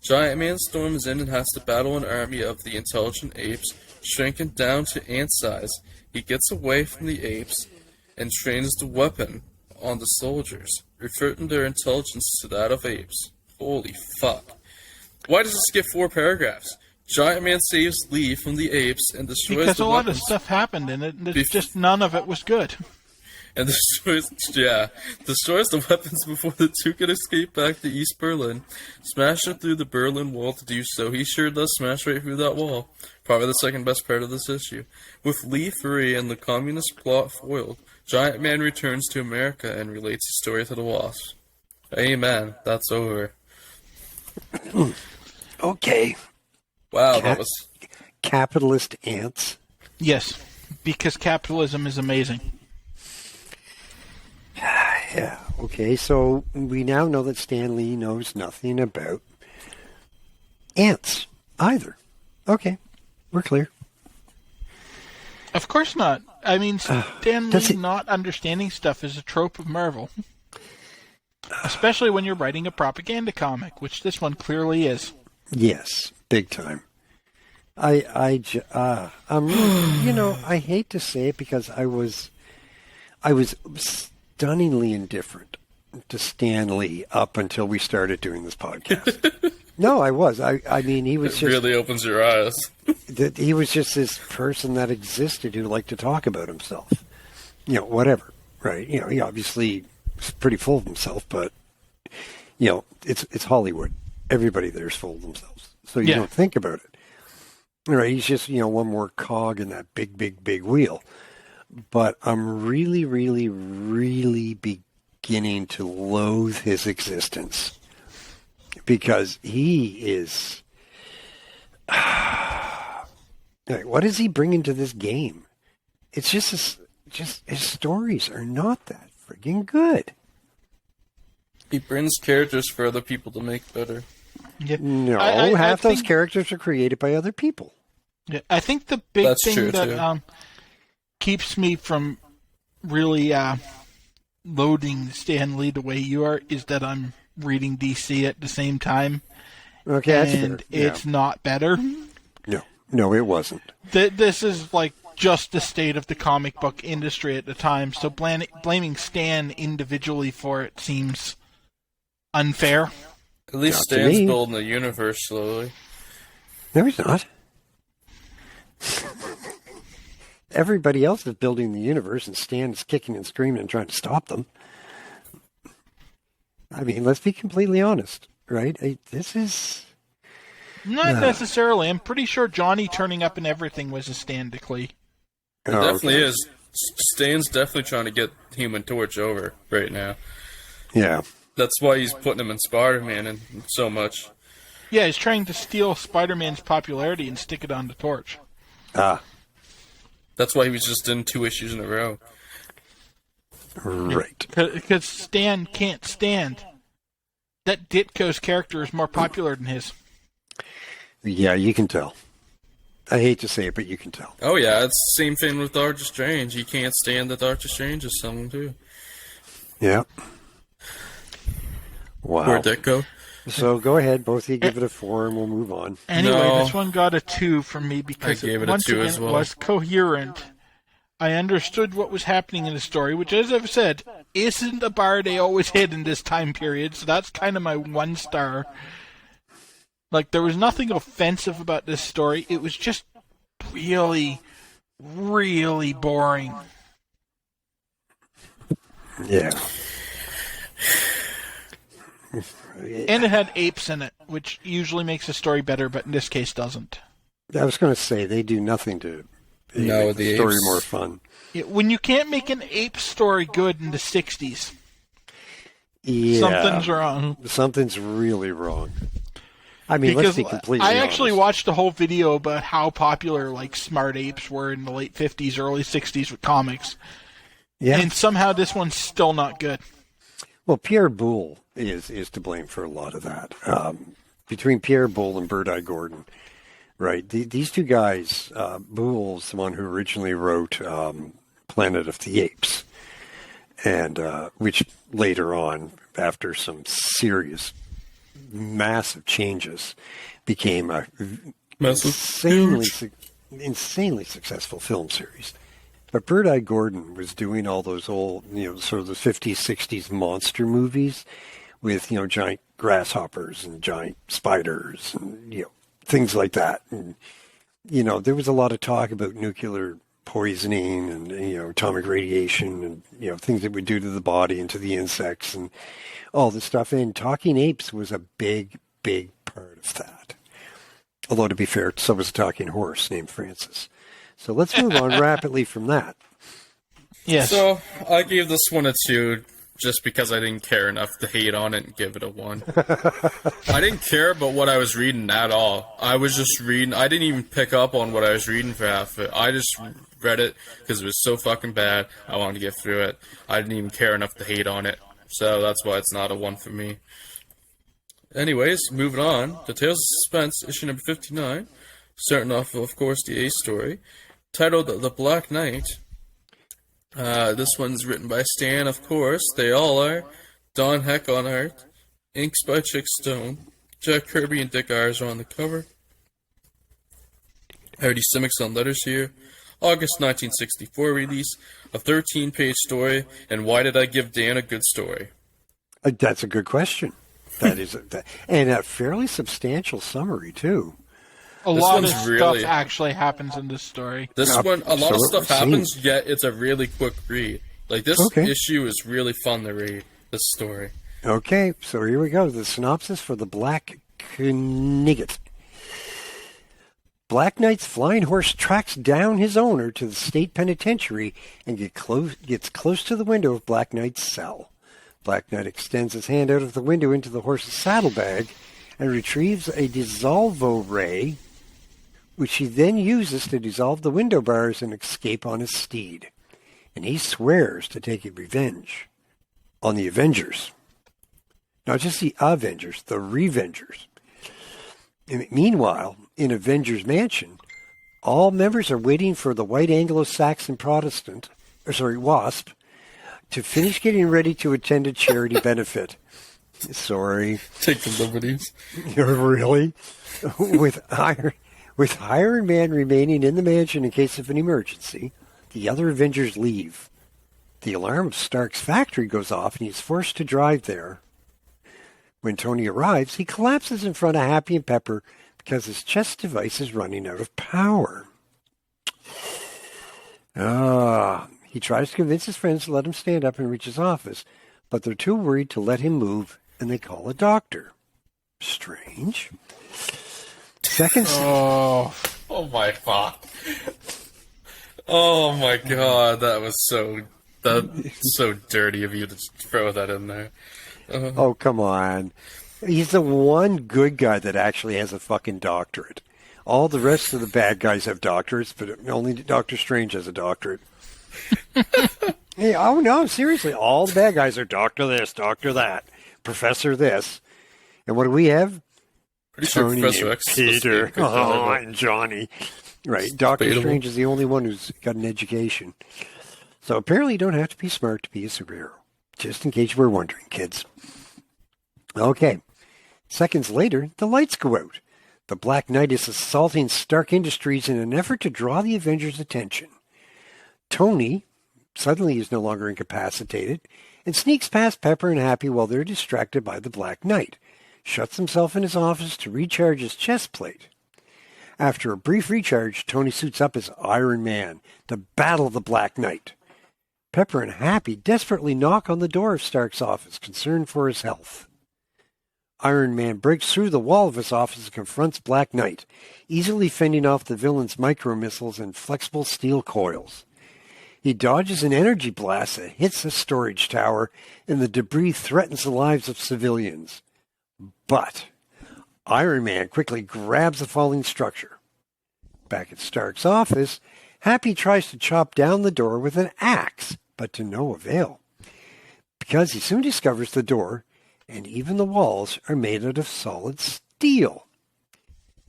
A: Giant Man storms in and has to battle an army of the intelligent apes, shrinking down to ant size. He gets away from the apes and trains the weapon on the soldiers, reverting their intelligence to that of apes. Holy fuck. Why does this get 4 paragraphs? Giant Man saves Lee from the apes and destroys
B: because
A: the
B: a lot
A: weapons.
B: of stuff happened, and just none of it was good.
A: And destroys the weapons before the two can escape back to East Berlin. Smashing through the Berlin Wall to do so. He sure does smash right through that wall. Probably the second best part of this issue. With Lee free and the communist plot foiled, Giant Man returns to America and relates his story to the Wasp. Amen. That's over.
C: Okay.
A: Wow, that was...
C: Capitalist ants.
B: Yes, because capitalism is amazing.
C: Yeah, okay, so we now know that Stan Lee knows nothing about ants either. Okay, we're clear.
B: Of course not. I mean, Stan Lee not understanding stuff is a trope of Marvel. Especially when you're writing a propaganda comic, which this one clearly is.
C: Yes, big time. I hate to say it because I was stunningly indifferent to Stan Lee up until we started doing this podcast. No, I was. I mean, he was
A: it
C: just...
A: really opens your eyes.
C: He was just this person that existed who liked to talk about himself. You know, whatever, right? You know, he obviously is pretty full of himself, but, you know, it's Hollywood. Everybody there's full of themselves. So you don't think about it. Right? He's just, one more cog in that big, big, big wheel. But I'm really, really, really beginning to loathe his existence. Because he is... what is he bringing to this game? It's just his stories are not that friggin' good.
A: He brings characters for other people to make better.
B: Yeah.
C: No,
B: I
C: half those
B: think,
C: characters are created by other people.
B: yeah, I think the big
A: That's
B: thing
A: true,
B: that
A: too.
B: keeps me from really loading Stan Lee the way you are is that I'm reading DC at the same time,
C: Okay, that's fair.
B: and it's not better.
C: No, it wasn't.
B: This is like just the state of the comic book industry at the time, so blaming Stan individually for it seems unfair.
A: At least
C: Not to
A: Stan's
C: me.
A: building the universe slowly.
C: No, he's not. Everybody else is building the universe, and Stan is kicking and screaming and trying to stop them. I mean, let's be completely honest, right? This is...
B: Not necessarily. I'm pretty sure Johnny turning up and everything was a Stan decree.
A: It definitely is. Stan's definitely trying to get Human Torch over right now.
C: Yeah.
A: That's why he's putting him in Spider-Man and so much.
B: Yeah, he's trying to steal Spider-Man's popularity and stick it on the Torch.
A: That's why he was just in 2 issues in a row.
C: Right.
B: Because Stan can't stand that Ditko's character is more popular than his.
C: Yeah, you can tell. I hate to say it, but you can tell.
A: Oh yeah, it's the same thing with Doctor Strange. He can't stand that Doctor Strange is someone too.
C: Yeah. Wow.
A: Where'd that go?
C: So go ahead, both of you give it a 4 and we'll move on.
B: Anyway,
A: No.
B: This one got a 2 from me because
A: I gave it a
B: once
A: 2
B: again
A: as well.
B: it was coherent. I understood what was happening in the story, which, as I've said, isn't a bar they always hit in this time period, so that's kind of my 1 star. Like, there was nothing offensive about this story. It was just really, really boring.
C: Yeah.
B: And it had apes in it, which usually makes a story better, but in this case doesn't.
C: I was going to say, they do nothing to
A: No,
C: make
A: the
C: the story
A: apes.
C: more fun.
B: When you can't make an ape story good in the 60s,
C: Yeah.
B: something's wrong.
C: Something's really wrong. I mean, let's be completely
B: I actually
C: honest.
B: watched a whole video about how popular like smart apes were in the late 50s, early 60s with comics.
C: Yeah.
B: And somehow this one's still not good.
C: Well, Pierre Boulle is to blame for a lot of that. Between Pierre Boulle and Bird-Eye Gordon, right? These two guys, Boulle's the one who originally wrote Planet of the Apes, and which later on, after some serious, massive changes, became a insanely successful film series. But Bird-Eye Gordon was doing all those old, sort of the 50s, 60s monster movies with, giant grasshoppers and giant spiders and, things like that. And, there was a lot of talk about nuclear poisoning and, atomic radiation and, things it would do to the body and to the insects and all this stuff. And Talking Apes was a big, big part of that. Although, to be fair, so was a talking horse named Francis. So let's move on rapidly from that.
B: Yes.
A: So I gave this one a 2 just because I didn't care enough to hate on it and give it a 1. I didn't care about what I was reading at all. I was just reading. I didn't even pick up on what I was reading for half of it. I just read it because it was so fucking bad. I wanted to get through it. I didn't even care enough to hate on it. So that's why it's not a 1 for me. Anyways, moving on. The Tales of Suspense, issue number 59. Starting off, of course, the Ace story. Titled The Black Knight. This one's written by Stan, of course. They all are. Don Heck on art. Inks by Chick Stone. Jack Kirby and Dick Ayers are on the cover. Hardy Simics on letters here. August 1964 release. A 13-page story. And why did I give Dan a good story?
C: That's a good question. That is, and a fairly substantial summary, too.
B: A lot of
A: one's
B: stuff
A: really-
B: actually happens in this story.
A: This one, a lot of
C: so
A: stuff
C: it
A: happens,
C: seems.
A: yet it's a really quick read. Like, this issue is really fun to read, this story.
C: Okay, so here we go. The synopsis for The Black Knight. Black Knight's flying horse tracks down his owner to the state penitentiary and gets close to the window of Black Knight's cell. Black Knight extends his hand out of the window into the horse's saddlebag and retrieves a dissolvo ray, which he then uses to dissolve the window bars and escape on his steed. And he swears to take revenge on the Avengers. Not just the Avengers, the Revengers. Meanwhile, in Avengers Mansion, all members are waiting for the white Anglo-Saxon WASP, to finish getting ready to attend a charity benefit. Sorry.
A: Take the liberties.
C: Really? With Iron Man remaining in the mansion in case of an emergency, the other Avengers leave. The alarm of Stark's factory goes off and he's forced to drive there. When Tony arrives, he collapses in front of Happy and Pepper because his chest device is running out of power. He tries to convince his friends to let him stand up and reach his office, but they're too worried to let him move, and they call a doctor. Strange.
A: Oh my God. Oh my God, that's so dirty of you to throw that in there.
C: Oh, come on. He's the one good guy that actually has a fucking doctorate. All the rest of the bad guys have doctorates, but only Doctor Strange has a doctorate. Hey, oh no, seriously, all the bad guys are doctor this, doctor that, professor this. And what do we have?
A: Pretty sure
C: Tony
A: Professor X,
C: Peter, and Johnny. Right, Doctor Strange is the only one who's got an education. So apparently you don't have to be smart to be a superhero. Just in case you were wondering, kids. Okay. Seconds later, the lights go out. The Black Knight is assaulting Stark Industries in an effort to draw the Avengers' attention. Tony suddenly is no longer incapacitated and sneaks past Pepper and Happy while they're distracted by the Black Knight, shuts himself in his office to recharge his chest plate. After a brief recharge, Tony suits up as Iron Man to battle the Black Knight. Pepper and Happy desperately knock on the door of Stark's office, concerned for his health. Iron Man breaks through the wall of his office and confronts Black Knight, easily fending off the villain's micro-missiles and flexible steel coils. He dodges an energy blast that hits a storage tower, and the debris threatens the lives of civilians. But Iron Man quickly grabs the falling structure. Back at Stark's office, Happy tries to chop down the door with an axe, but to no avail, because he soon discovers the door and even the walls are made out of solid steel.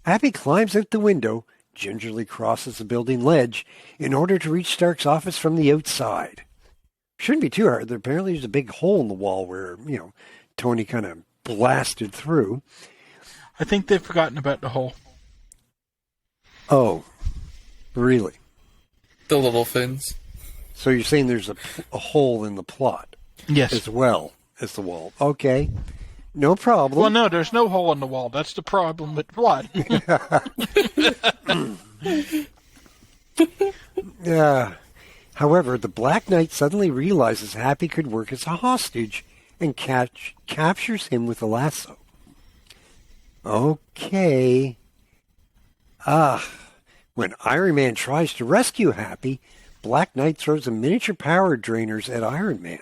C: Happy climbs out the window, gingerly crosses the building ledge in order to reach Stark's office from the outside. Shouldn't be too hard. Apparently there's a big hole in the wall where, Tony kind of blasted through.
B: I think they've forgotten about the hole.
C: Oh, really?
A: The little fins.
C: So you're saying there's a hole in the plot?
B: Yes.
C: As well as the wall. Okay. No problem.
B: Well, no, there's no hole in the wall. That's the problem with blood.
C: However, the Black Knight suddenly realizes Happy could work as a hostage and captures him with a lasso. Okay. When Iron Man tries to rescue Happy, Black Knight throws a miniature power drainers at Iron Man.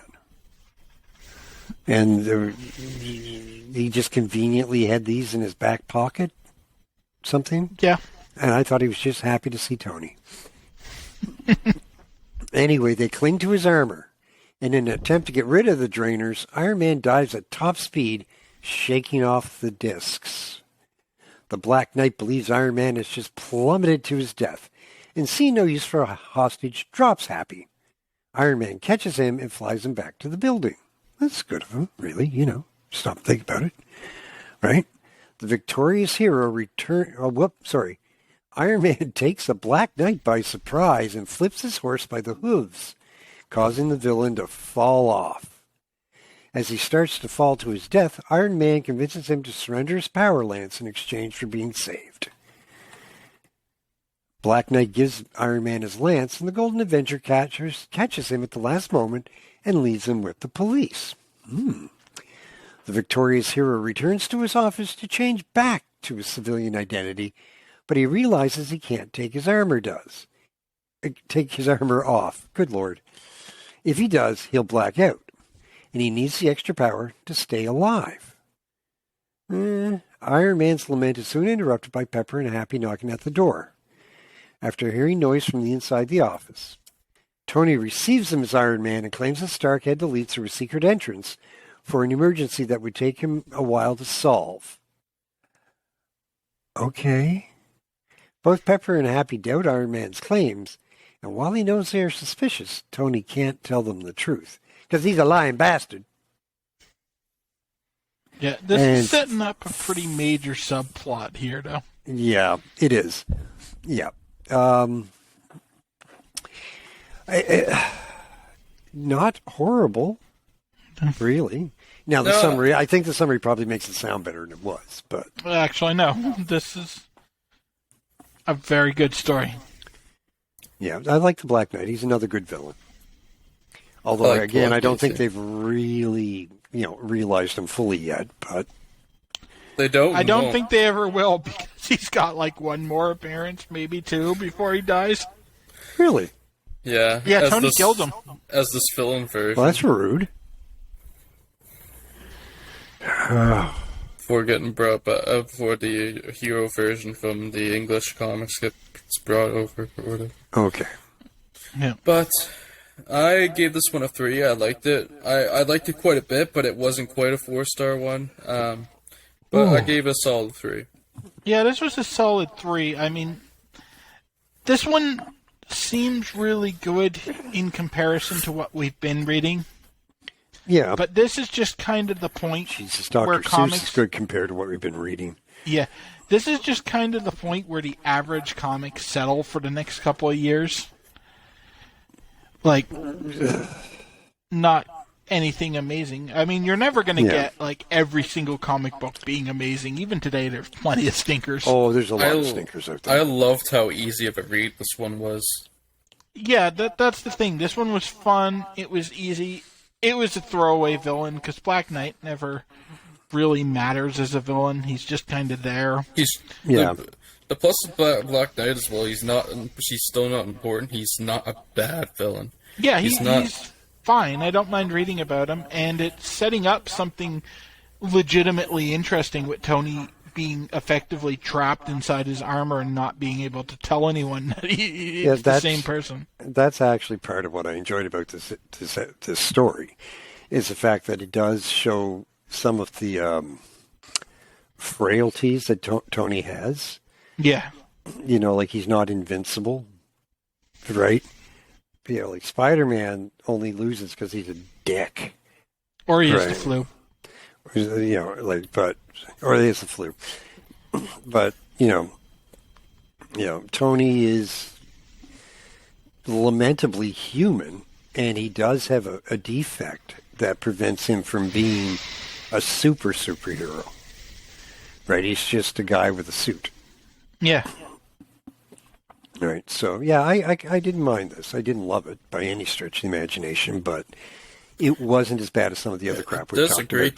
C: And he just conveniently had these in his back pocket? Something?
B: Yeah.
C: And I thought he was just happy to see Tony. Anyway, they cling to his armor. And in an attempt to get rid of the drainers, Iron Man dives at top speed, shaking off the discs. The Black Knight believes Iron Man has just plummeted to his death, and seeing no use for a hostage, drops Happy. Iron Man catches him and flies him back to the building. That's good of him, really, stop and think about it, right? The victorious hero Iron Man takes the Black Knight by surprise and flips his horse by the hooves, causing the villain to fall off. As he starts to fall to his death, Iron Man convinces him to surrender his power lance in exchange for being saved. Black Knight gives Iron Man his lance, and the Golden Avenger catches him at the last moment and leaves him with the police. The victorious hero returns to his office to change back to his civilian identity, but he realizes he can't take his armor off. Good Lord. If he does, he'll black out, and he needs the extra power to stay alive. Iron Man's lament is soon interrupted by Pepper and Happy knocking at the door. After hearing noise from the inside the office, Tony receives him as Iron Man and claims that Stark had to leave through a secret entrance for an emergency that would take him a while to solve. Okay. Both Pepper and Happy doubt Iron Man's claims, and while he knows they are suspicious, Tony can't tell them the truth, because he's a lying bastard.
B: Yeah, this is setting up a pretty major subplot here, though.
C: Yeah, it is. Yeah. Not horrible, really. Now, the summary, I think the summary probably makes it sound better than it was, but...
B: Actually, no. This is a very good story.
C: Yeah, I like the Black Knight. He's another good villain. Although, again, I don't think they've really, realized him fully yet, but...
A: They don't.
B: I don't think they ever will, because he's got like one more appearance, maybe two, before he dies.
C: Really?
A: Yeah.
B: Yeah, Tony killed him.
A: As this villain version.
C: Well, that's rude.
A: For getting brought back, for the hero version from the English comics gets brought over or whatever.
C: Okay.
B: Yeah.
A: But I gave this one a 3. I liked it. I liked it quite a bit, but it wasn't quite a 4-star one. But I gave it a solid 3.
B: Yeah, this was a solid 3. I mean, this one seems really good in comparison to what we've been reading.
C: Yeah.
B: But this is just kind of the point
C: Jesus,
B: where
C: Dr.
B: comics...
C: Seuss is good compared to what we've been reading.
B: Yeah. This is just kind of the point where the average comics settle for the next couple of years. Like, not anything amazing. I mean, you're never going to get, like, every single comic book being amazing. Even today, there's plenty of stinkers.
C: Oh, there's a lot of stinkers out there.
A: I loved how easy of a read this one was.
B: Yeah, that's the thing. This one was fun. It was easy. It was a throwaway villain, because Black Knight never really matters as a villain. He's just kind of there.
A: The plus of Black Knight as well, he's still not important. He's not a bad villain.
B: Yeah, he's fine. I don't mind reading about him, and it's setting up something legitimately interesting with Tony being effectively trapped inside his armor and not being able to tell anyone that it's the same person.
C: That's actually part of what I enjoyed about this story, is the fact that it does show some of the frailties that Tony has.
B: Yeah.
C: Like he's not invincible, right? Like Spider-Man only loses because he's a dick.
B: Or he has the flu.
C: Or he has the flu. But, Tony is lamentably human, and he does have a defect that prevents him from being a superhero. Right? He's just a guy with a suit.
B: Yeah.
C: Right. So, yeah, I didn't mind this. I didn't love it by any stretch of the imagination, but it wasn't as bad as some of the other crap we've talked about today.
A: It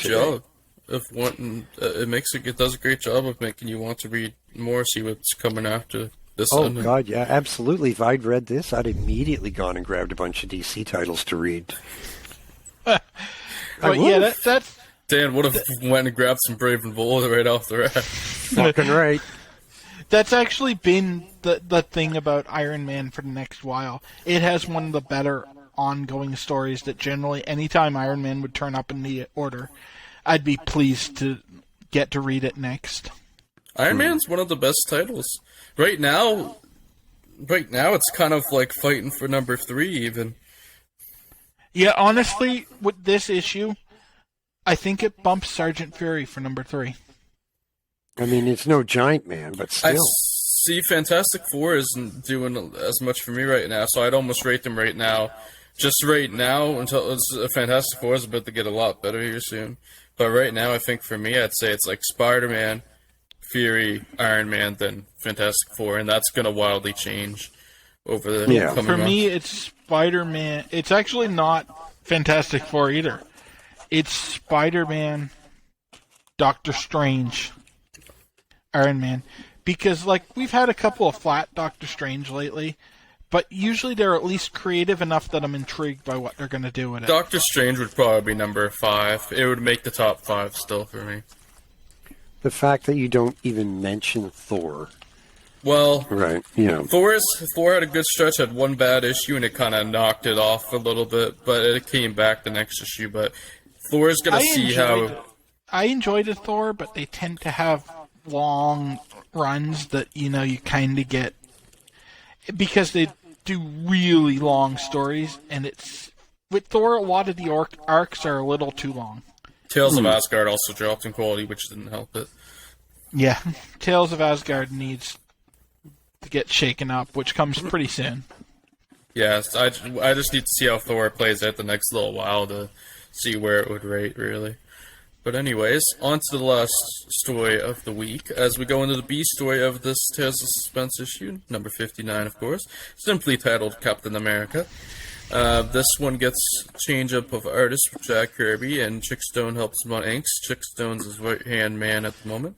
A: does a great job of making you want to read more, see what's coming after this.
C: Oh, God, yeah, absolutely. If I'd read this, I'd immediately gone and grabbed a bunch of DC titles to read.
B: That's...
A: Dan would have went and grabbed some Brave and Bold right off the rack.
C: Fucking right.
B: That's actually been the thing about Iron Man for the next while. It has one of the better ongoing stories that generally, anytime Iron Man would turn up in the order, I'd be pleased to get to read it next.
A: Iron Man's one of the best titles. Right now it's kind of like fighting for number 3 even.
B: Yeah, honestly, with this issue, I think it bumps Sergeant Fury for number 3.
C: I mean, it's no Giant Man, but still.
A: I see Fantastic Four isn't doing as much for me right now, so I'd almost rate them right now. Just right now, until Fantastic Four is about to get a lot better here soon. But right now, I think for me, I'd say it's like Spider-Man, Fury, Iron Man, then Fantastic Four, and that's going to wildly change over the coming months.
B: For me, it's Spider-Man. It's actually not Fantastic Four either. It's Spider-Man, Doctor Strange, Iron Man. Because, we've had a couple of flat Doctor Strange lately, but usually they're at least creative enough that I'm intrigued by what they're going to do with it.
A: Doctor Strange would probably be number 5. It would make the top 5 still for me.
C: The fact that you don't even mention Thor.
A: Well,
C: right,
A: Thor had a good stretch, had one bad issue, and it kind of knocked it off a little bit, but it came back the next issue. But Thor's going to see how...
B: I enjoyed Thor, but they tend to have long runs that, you kind of get, because they do really long stories, and with Thor, a lot of the arcs are a little too long.
A: Tales of Asgard also dropped in quality, which didn't help it.
B: Yeah, Tales of Asgard needs to get shaken up, which comes pretty soon.
A: Yes, I just need to see how Thor plays out the next little while to see where it would rate, really. But anyways, on to the last story of the week, as we go into the B story of this Tales of Suspense issue, number 59, of course, simply titled Captain America. This one gets change-up of artists with Jack Kirby, and Chickstone helps him on inks. Chickstone's his right-hand man at the moment.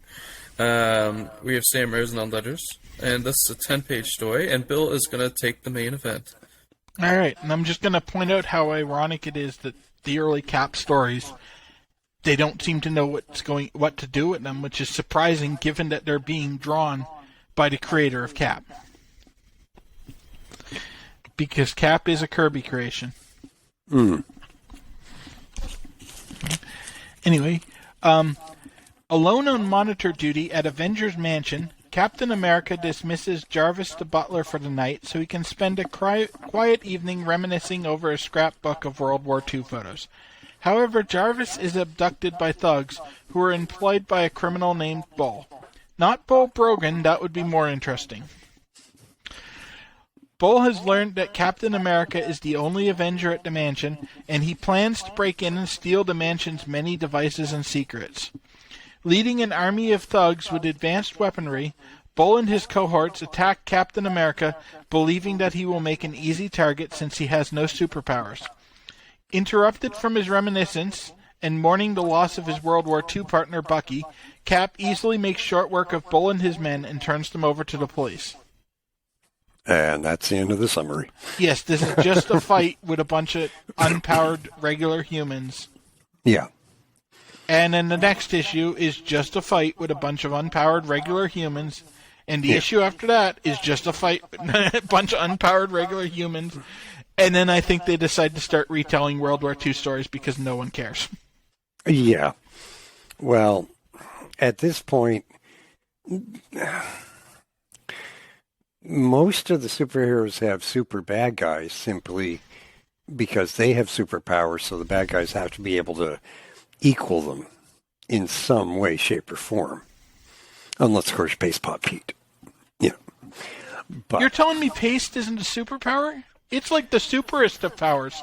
A: We have Sam Rosen on letters, and this is a 10-page story, and Bill is going to take the main event.
B: All right, and I'm just going to point out how ironic it is that the early Cap stories, they don't seem to know what to do with them, which is surprising given that they're being drawn by the creator of Cap. Because Cap is a Kirby creation. Anyway, alone on monitor duty at Avengers Mansion, Captain America dismisses Jarvis the butler for the night so he can spend a quiet evening reminiscing over a scrapbook of World War II photos. However, Jarvis is abducted by thugs who are employed by a criminal named Bull. Not Bull Brogan, that would be more interesting. Bull has learned that Captain America is the only Avenger at the mansion, and he plans to break in and steal the mansion's many devices and secrets. Leading an army of thugs with advanced weaponry, Bull and his cohorts attack Captain America, believing that he will make an easy target since he has no superpowers. Interrupted from his reminiscence, and mourning the loss of his World War II partner Bucky, Cap easily makes short work of Bull and his men and turns them over to the police.
C: And that's the end of the summary.
B: Yes, this is just a fight with a bunch of unpowered regular humans.
C: Yeah.
B: And then the next issue is just a fight with a bunch of unpowered regular humans. And the issue after that is just a fight with a bunch of unpowered regular humans. And then I think they decide to start retelling World War II stories because no one cares.
C: Yeah. Well, at this point, most of the superheroes have super bad guys simply because they have superpowers, so the bad guys have to be able to equal them in some way, shape, or form. Unless, of course, Paste Pot Pete. Yeah. But
B: you're telling me paste isn't a superpower? It's like the superest of powers.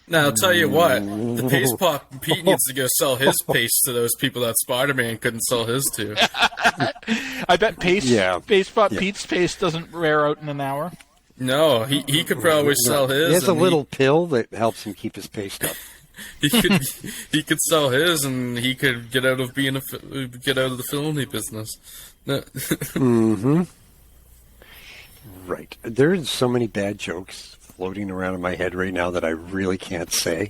A: Now, I'll tell you what, the Paste Pot Pete needs to go sell his paste to those people that Spider-Man couldn't sell his to.
B: I bet Paste Pot Pete's paste doesn't wear out in an hour.
A: No, he could probably sell his.
C: He has a little pill that helps him keep his paste up.
A: He could sell his, and he could get out of the filmy business. No.
C: Mm-hmm. Right. There's so many bad jokes floating around in my head right now that I really can't say.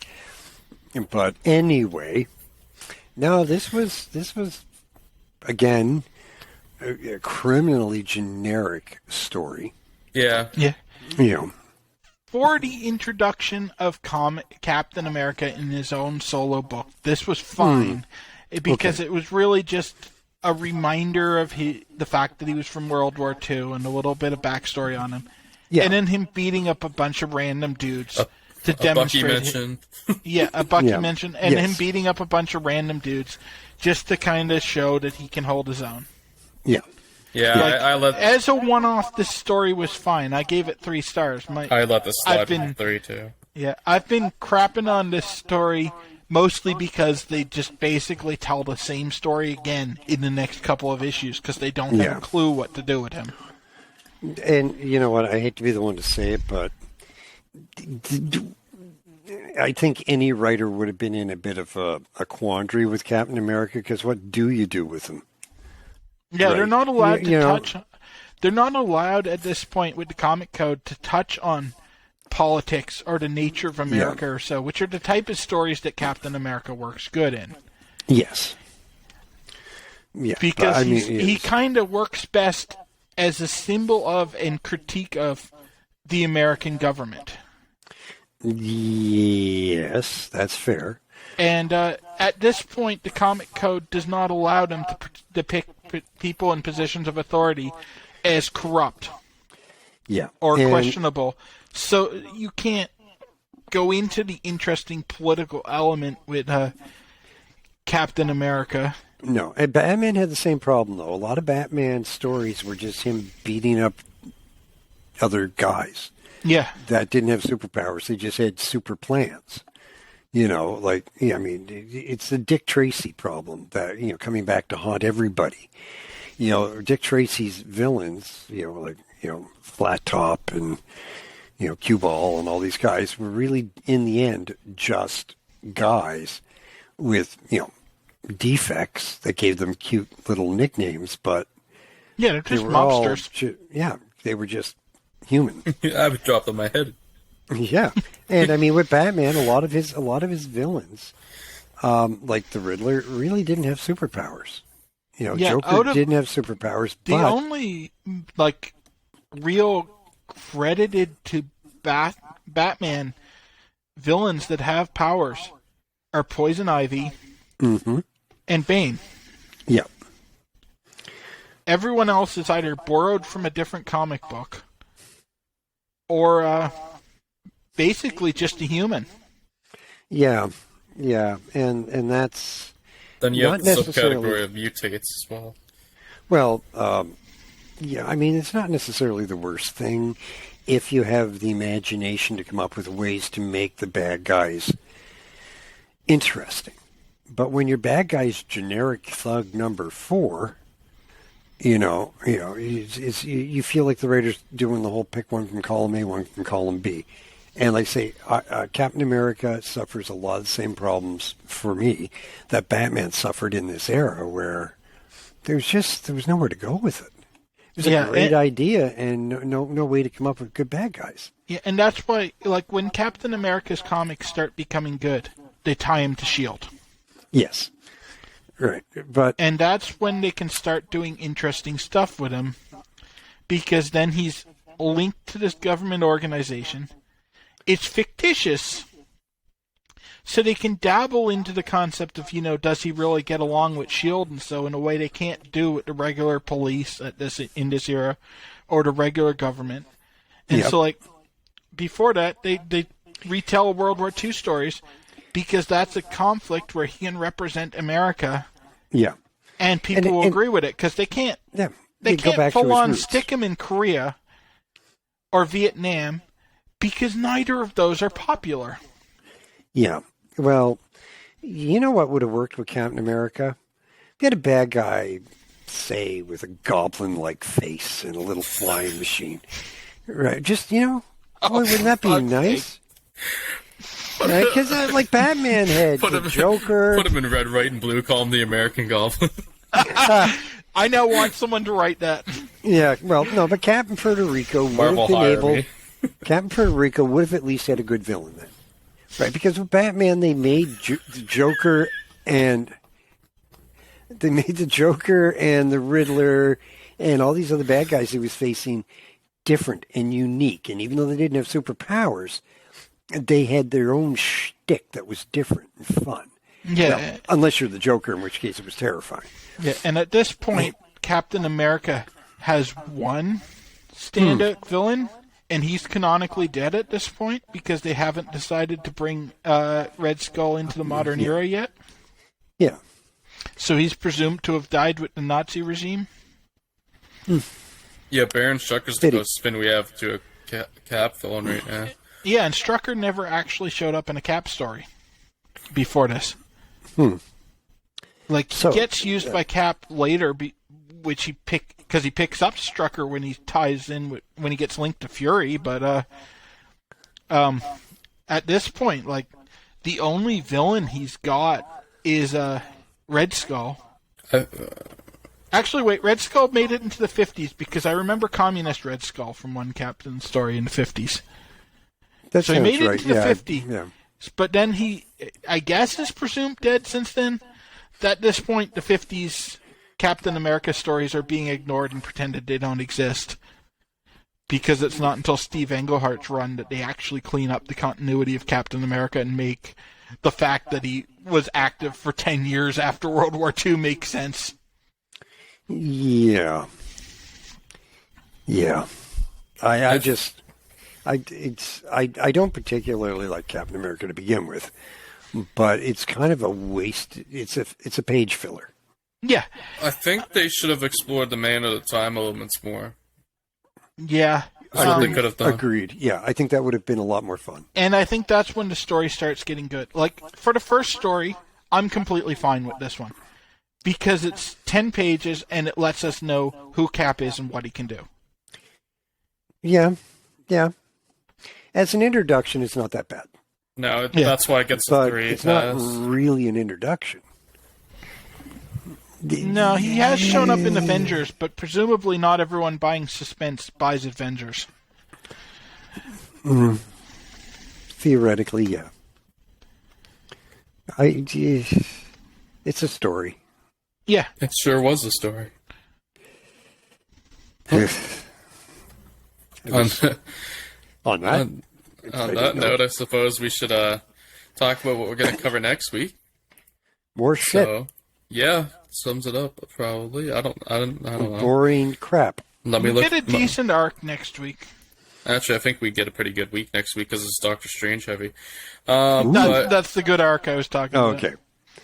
C: But anyway, no, this was again a criminally generic story.
A: Yeah.
B: Yeah.
C: You know.
B: For the introduction of Captain America in his own solo book, this was fine because it was really just a reminder of the fact that he was from World War II and a little bit of backstory on him. Yeah. And then him beating up a bunch of random dudes to demonstrate.
A: Bucky mention.
B: A Bucky mention. And him beating up a bunch of random dudes just to kind of show that he can hold his own.
C: Yeah.
A: Yeah,
B: as a one-off, this story was fine. I gave it 3 stars.
A: I let this slide from 3 too.
B: Yeah, I've been crapping on this story mostly because they just basically tell the same story again in the next couple of issues because they don't have a clue what to do with him.
C: And you know what? I hate to be the one to say it, but I think any writer would have been in a bit of a quandary with Captain America because what do you do with him?
B: Yeah, right. They're not allowed to touch. They're not allowed at this point with the comic code to touch on politics or the nature of America or so, which are the type of stories that Captain America works good in.
C: Yes. Yeah.
B: Because he kind of works best as a symbol of and critique of the American government.
C: Yes, that's fair.
B: And at this point, the comic code does not allow them to depict people in positions of authority as corrupt.
C: Yeah.
B: Or questionable. So you can't go into the interesting political element with Captain America.
C: No, and Batman had the same problem, though. A lot of Batman stories were just him beating up other guys.
B: Yeah.
C: That didn't have superpowers. They just had super plans. It's the Dick Tracy problem that, coming back to haunt everybody. Dick Tracy's villains, Flat Top and, Cue Ball and all these guys were really, in the end, just guys with, defects that gave them cute little nicknames, but
B: yeah, they're just mobsters.
C: They were just human.
A: I would drop on my head.
C: Yeah, and I mean with Batman, a lot of his villains, like the Riddler, really didn't have superpowers. Joker didn't have superpowers.
B: The only real credited to Batman villains that have powers are Poison Ivy and Bane.
C: Yeah.
B: Everyone else is either borrowed from a different comic book or basically just a human.
C: Yeah, and that's
A: then you have the subcategory of mutates as well.
C: Well, I mean, it's not necessarily the worst thing if you have the imagination to come up with ways to make the bad guys interesting. But when your bad guy's generic thug number 4, you feel like the writer's doing the whole pick one from column A, one from column B. And like I say, Captain America suffers a lot of the same problems for me that Batman suffered in this era, where there was nowhere to go with it. It was a great idea and no way to come up with good bad guys.
B: Yeah, and that's why, when Captain America's comics start becoming good, they tie him to S.H.I.E.L.D.
C: Yes. Right.
B: And that's when they can start doing interesting stuff with him, because then he's linked to this government organization. It's fictitious, so they can dabble into the concept of, does he really get along with S.H.I.E.L.D. and so in a way they can't do with the regular police in this era or the regular government. And so, before that, they retell World War II stories because that's a conflict where he can represent America.
C: Yeah.
B: And people will agree with it because they can't.
C: Yeah.
B: They can't full on stick him in Korea or Vietnam because neither of those are popular.
C: Yeah. Well, you know what would have worked with Captain America? You had a bad guy, say, with a goblin-like face and a little flying machine. Right. Just, wouldn't that be nice? Because like Batman had the Joker.
A: Put him in red, white, and blue, call him the American Goblin.
B: I now want someone to write that.
C: Yeah, well, no, but Captain Puerto Rico would have been able... Captain Puerto Rico would have at least had a good villain then. Right, because with Batman, they made the Joker and... They made the Joker and the Riddler and all these other bad guys he was facing different and unique. And even though they didn't have superpowers, they had their own shtick that was different and fun.
B: Yeah.
C: Well, unless you're the Joker, in which case it was terrifying.
B: Yeah, and at this point, Captain America has one standout villain, and he's canonically dead at this point because they haven't decided to bring Red Skull into the modern era yet.
C: Yeah.
B: So he's presumed to have died with the Nazi regime.
A: Yeah, Baron Strucker's the closest spin we have to a Cap villain right now.
B: Yeah, and Strucker never actually showed up in a Cap story before this. He gets used by Cap later, which because he picks up Strucker when he ties in when he gets linked to Fury. But at this point, the only villain he's got is Red Skull. Actually, wait, Red Skull made it into the 50s because I remember Communist Red Skull from one Captain story in the 50s. So he made it into the 50s.
C: Yeah.
B: But then he, I guess, is presumed dead since then. At this point, the 50s Captain America stories are being ignored and pretended they don't exist. Because it's not until Steve Englehart's run that they actually clean up the continuity of Captain America and make the fact that he was active for 10 years after World War II make sense.
C: Yeah. I don't particularly like Captain America to begin with, but it's kind of a waste. It's a page filler.
B: Yeah.
A: I think they should have explored the man of the time elements more.
B: Yeah.
A: That's what they could have done.
C: Agreed. Yeah, I think that would have been a lot more fun.
B: And I think that's when the story starts getting good. Like, for the first story, I'm completely fine with this one. Because it's 10 pages and it lets us know who Cap is and what he can do.
C: Yeah. As an introduction, it's not that bad.
A: No, that's why it gets a 3.
C: It's not really an introduction.
B: No, he has shown up in Avengers, but presumably not everyone buying Suspense buys Avengers.
C: Theoretically, yeah. It's a story.
B: Yeah.
A: It sure was a story. On that note, I suppose we should talk about what we're going to cover next week.
C: More shit.
A: So, yeah, sums it up probably. I don't know.
C: Boring crap.
A: Let me
B: we
A: look.
B: get a decent arc next week.
A: Actually, I think we get a pretty good week next week because it's Doctor Strange heavy.
B: That's the good arc I was talking about.
C: Okay.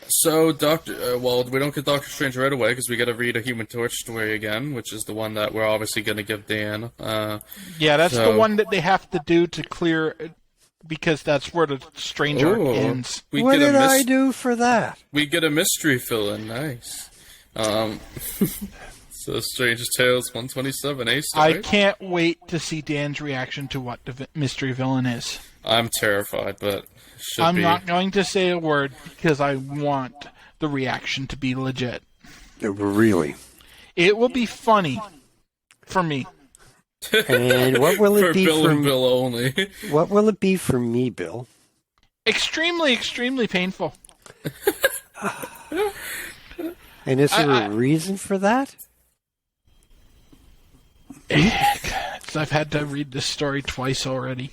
A: So, we don't get Doctor Strange right away because we got to read a Human Torch story again, which is the one that we're obviously going to give Dan.
B: That's the one that they have to do to clear, because that's where the Strange arc ends.
C: What did I do for that?
A: We get a mystery fill-in. Nice. So, Strange Tales 127, eh?
B: I can't wait to see Dan's reaction to what the mystery villain is.
A: I'm terrified, but
B: I'm not going to say a word because I want the reaction to be legit.
C: Really?
B: It will be funny for me.
C: And what will it be
A: Bill
C: for
A: and Bill only?
C: What will it be for me, Bill?
B: Extremely, extremely painful.
C: And is there a reason for that?
B: I've had to read this story twice already.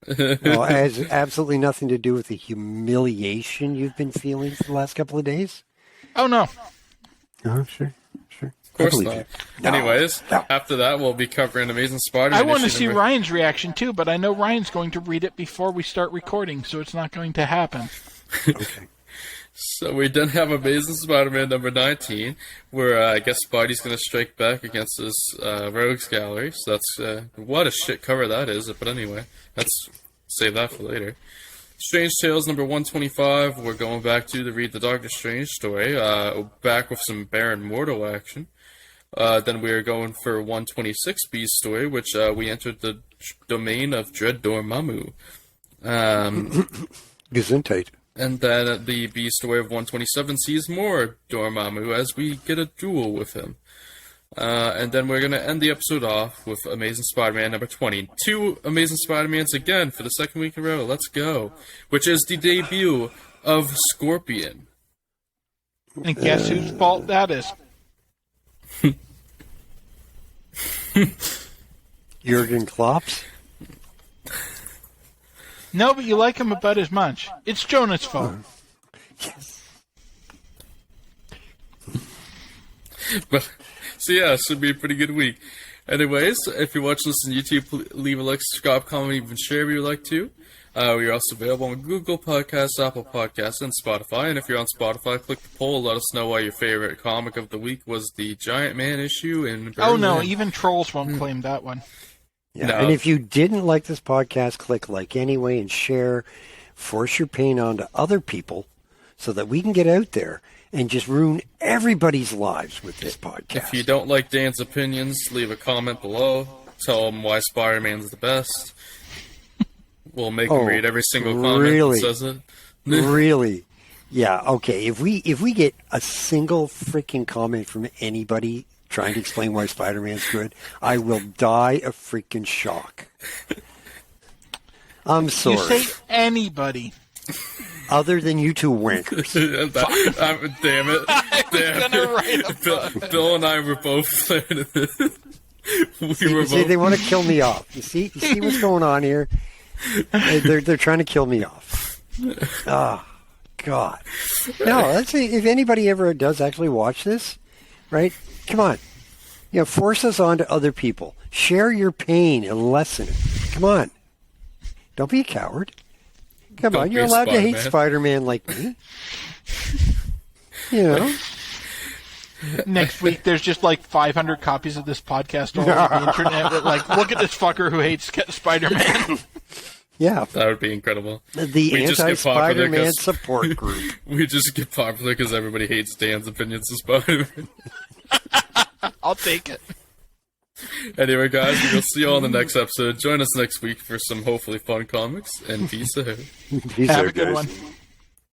C: Well, it has absolutely nothing to do with the humiliation you've been feeling for the last couple of days?
B: Oh, no.
C: Oh, sure.
A: Of course not. Anyways, after that, we'll be covering Amazing Spider-Man.
B: I want to see Ryan's reaction, too, but I know Ryan's going to read it before we start recording, so it's not going to happen.
C: Okay.
A: So we then have Amazing Spider-Man number 19, where I guess Spidey's going to strike back against his Rogues Gallery. So that's what a shit cover that is. But anyway, let's save that for later. Strange Tales number 125. We're going back to read the Doctor Strange story. Back with some Baron Mordo action. Then we are going for 126 B's story, which we entered the domain of Dread Dormammu.
C: Gesundheit.
A: And then the B story of 127 sees more Dormammu as we get a duel with him. And then we're going to end the episode off with Amazing Spider-Man number 20. 2 Amazing Spider-Mans again for the second week in a row. Let's go. Which is the debut of Scorpion.
B: And guess whose fault that is?
C: Jurgen Klopp's?
B: No, but you like him about as much. It's Jonah's fault.
C: Yes.
A: But, so yeah, it should be a pretty good week. Anyways, if you're watching this on YouTube, leave a like, subscribe, comment, even share if you would like to. We are also available on Google Podcasts, Apple Podcasts, and Spotify. And if you're on Spotify, click the poll. Let us know why your favorite comic of the week was the Giant Man issue in Berlin.
B: Oh no, even trolls won't claim that one.
C: Yeah,
A: No.
C: and if you didn't like this podcast, click like anyway and share. Force your pain onto other people so that we can get out there and just ruin everybody's lives with this podcast.
A: If you don't like Dan's opinions, leave a comment below. Tell him why Spider-Man's the best. We'll make him read every single comment that says it.
C: Really? Yeah, okay. If we get a single freaking comment from anybody trying to explain why Spider-Man's good, I will die of freaking shock. I'm sorry.
B: You say anybody.
C: Other than you two wankers.
A: Damn it. Bill and I were both
C: They want to kill me off. You see what's going on here? They're trying to kill me off. Oh, God. No, if anybody ever does actually watch this, right? Come on. Force us on to other people. Share your pain and lessen it. Come on. Don't be a coward. Come on, you're allowed to hate Spider-Man like me.
B: Next week, there's just like 500 copies of this podcast all over the internet. But like, look at this fucker who hates Spider-Man.
C: Yeah.
A: That would be incredible.
C: The anti-Spider-Man support group.
A: We just get popular because everybody hates Dan's opinions of Spider-Man.
B: I'll take it.
A: Anyway, guys, we'll see you all in the next episode. Join us next week for some hopefully fun comics, and peace out.
C: Peace
B: Have
C: out,
B: a good
C: guys.
B: one.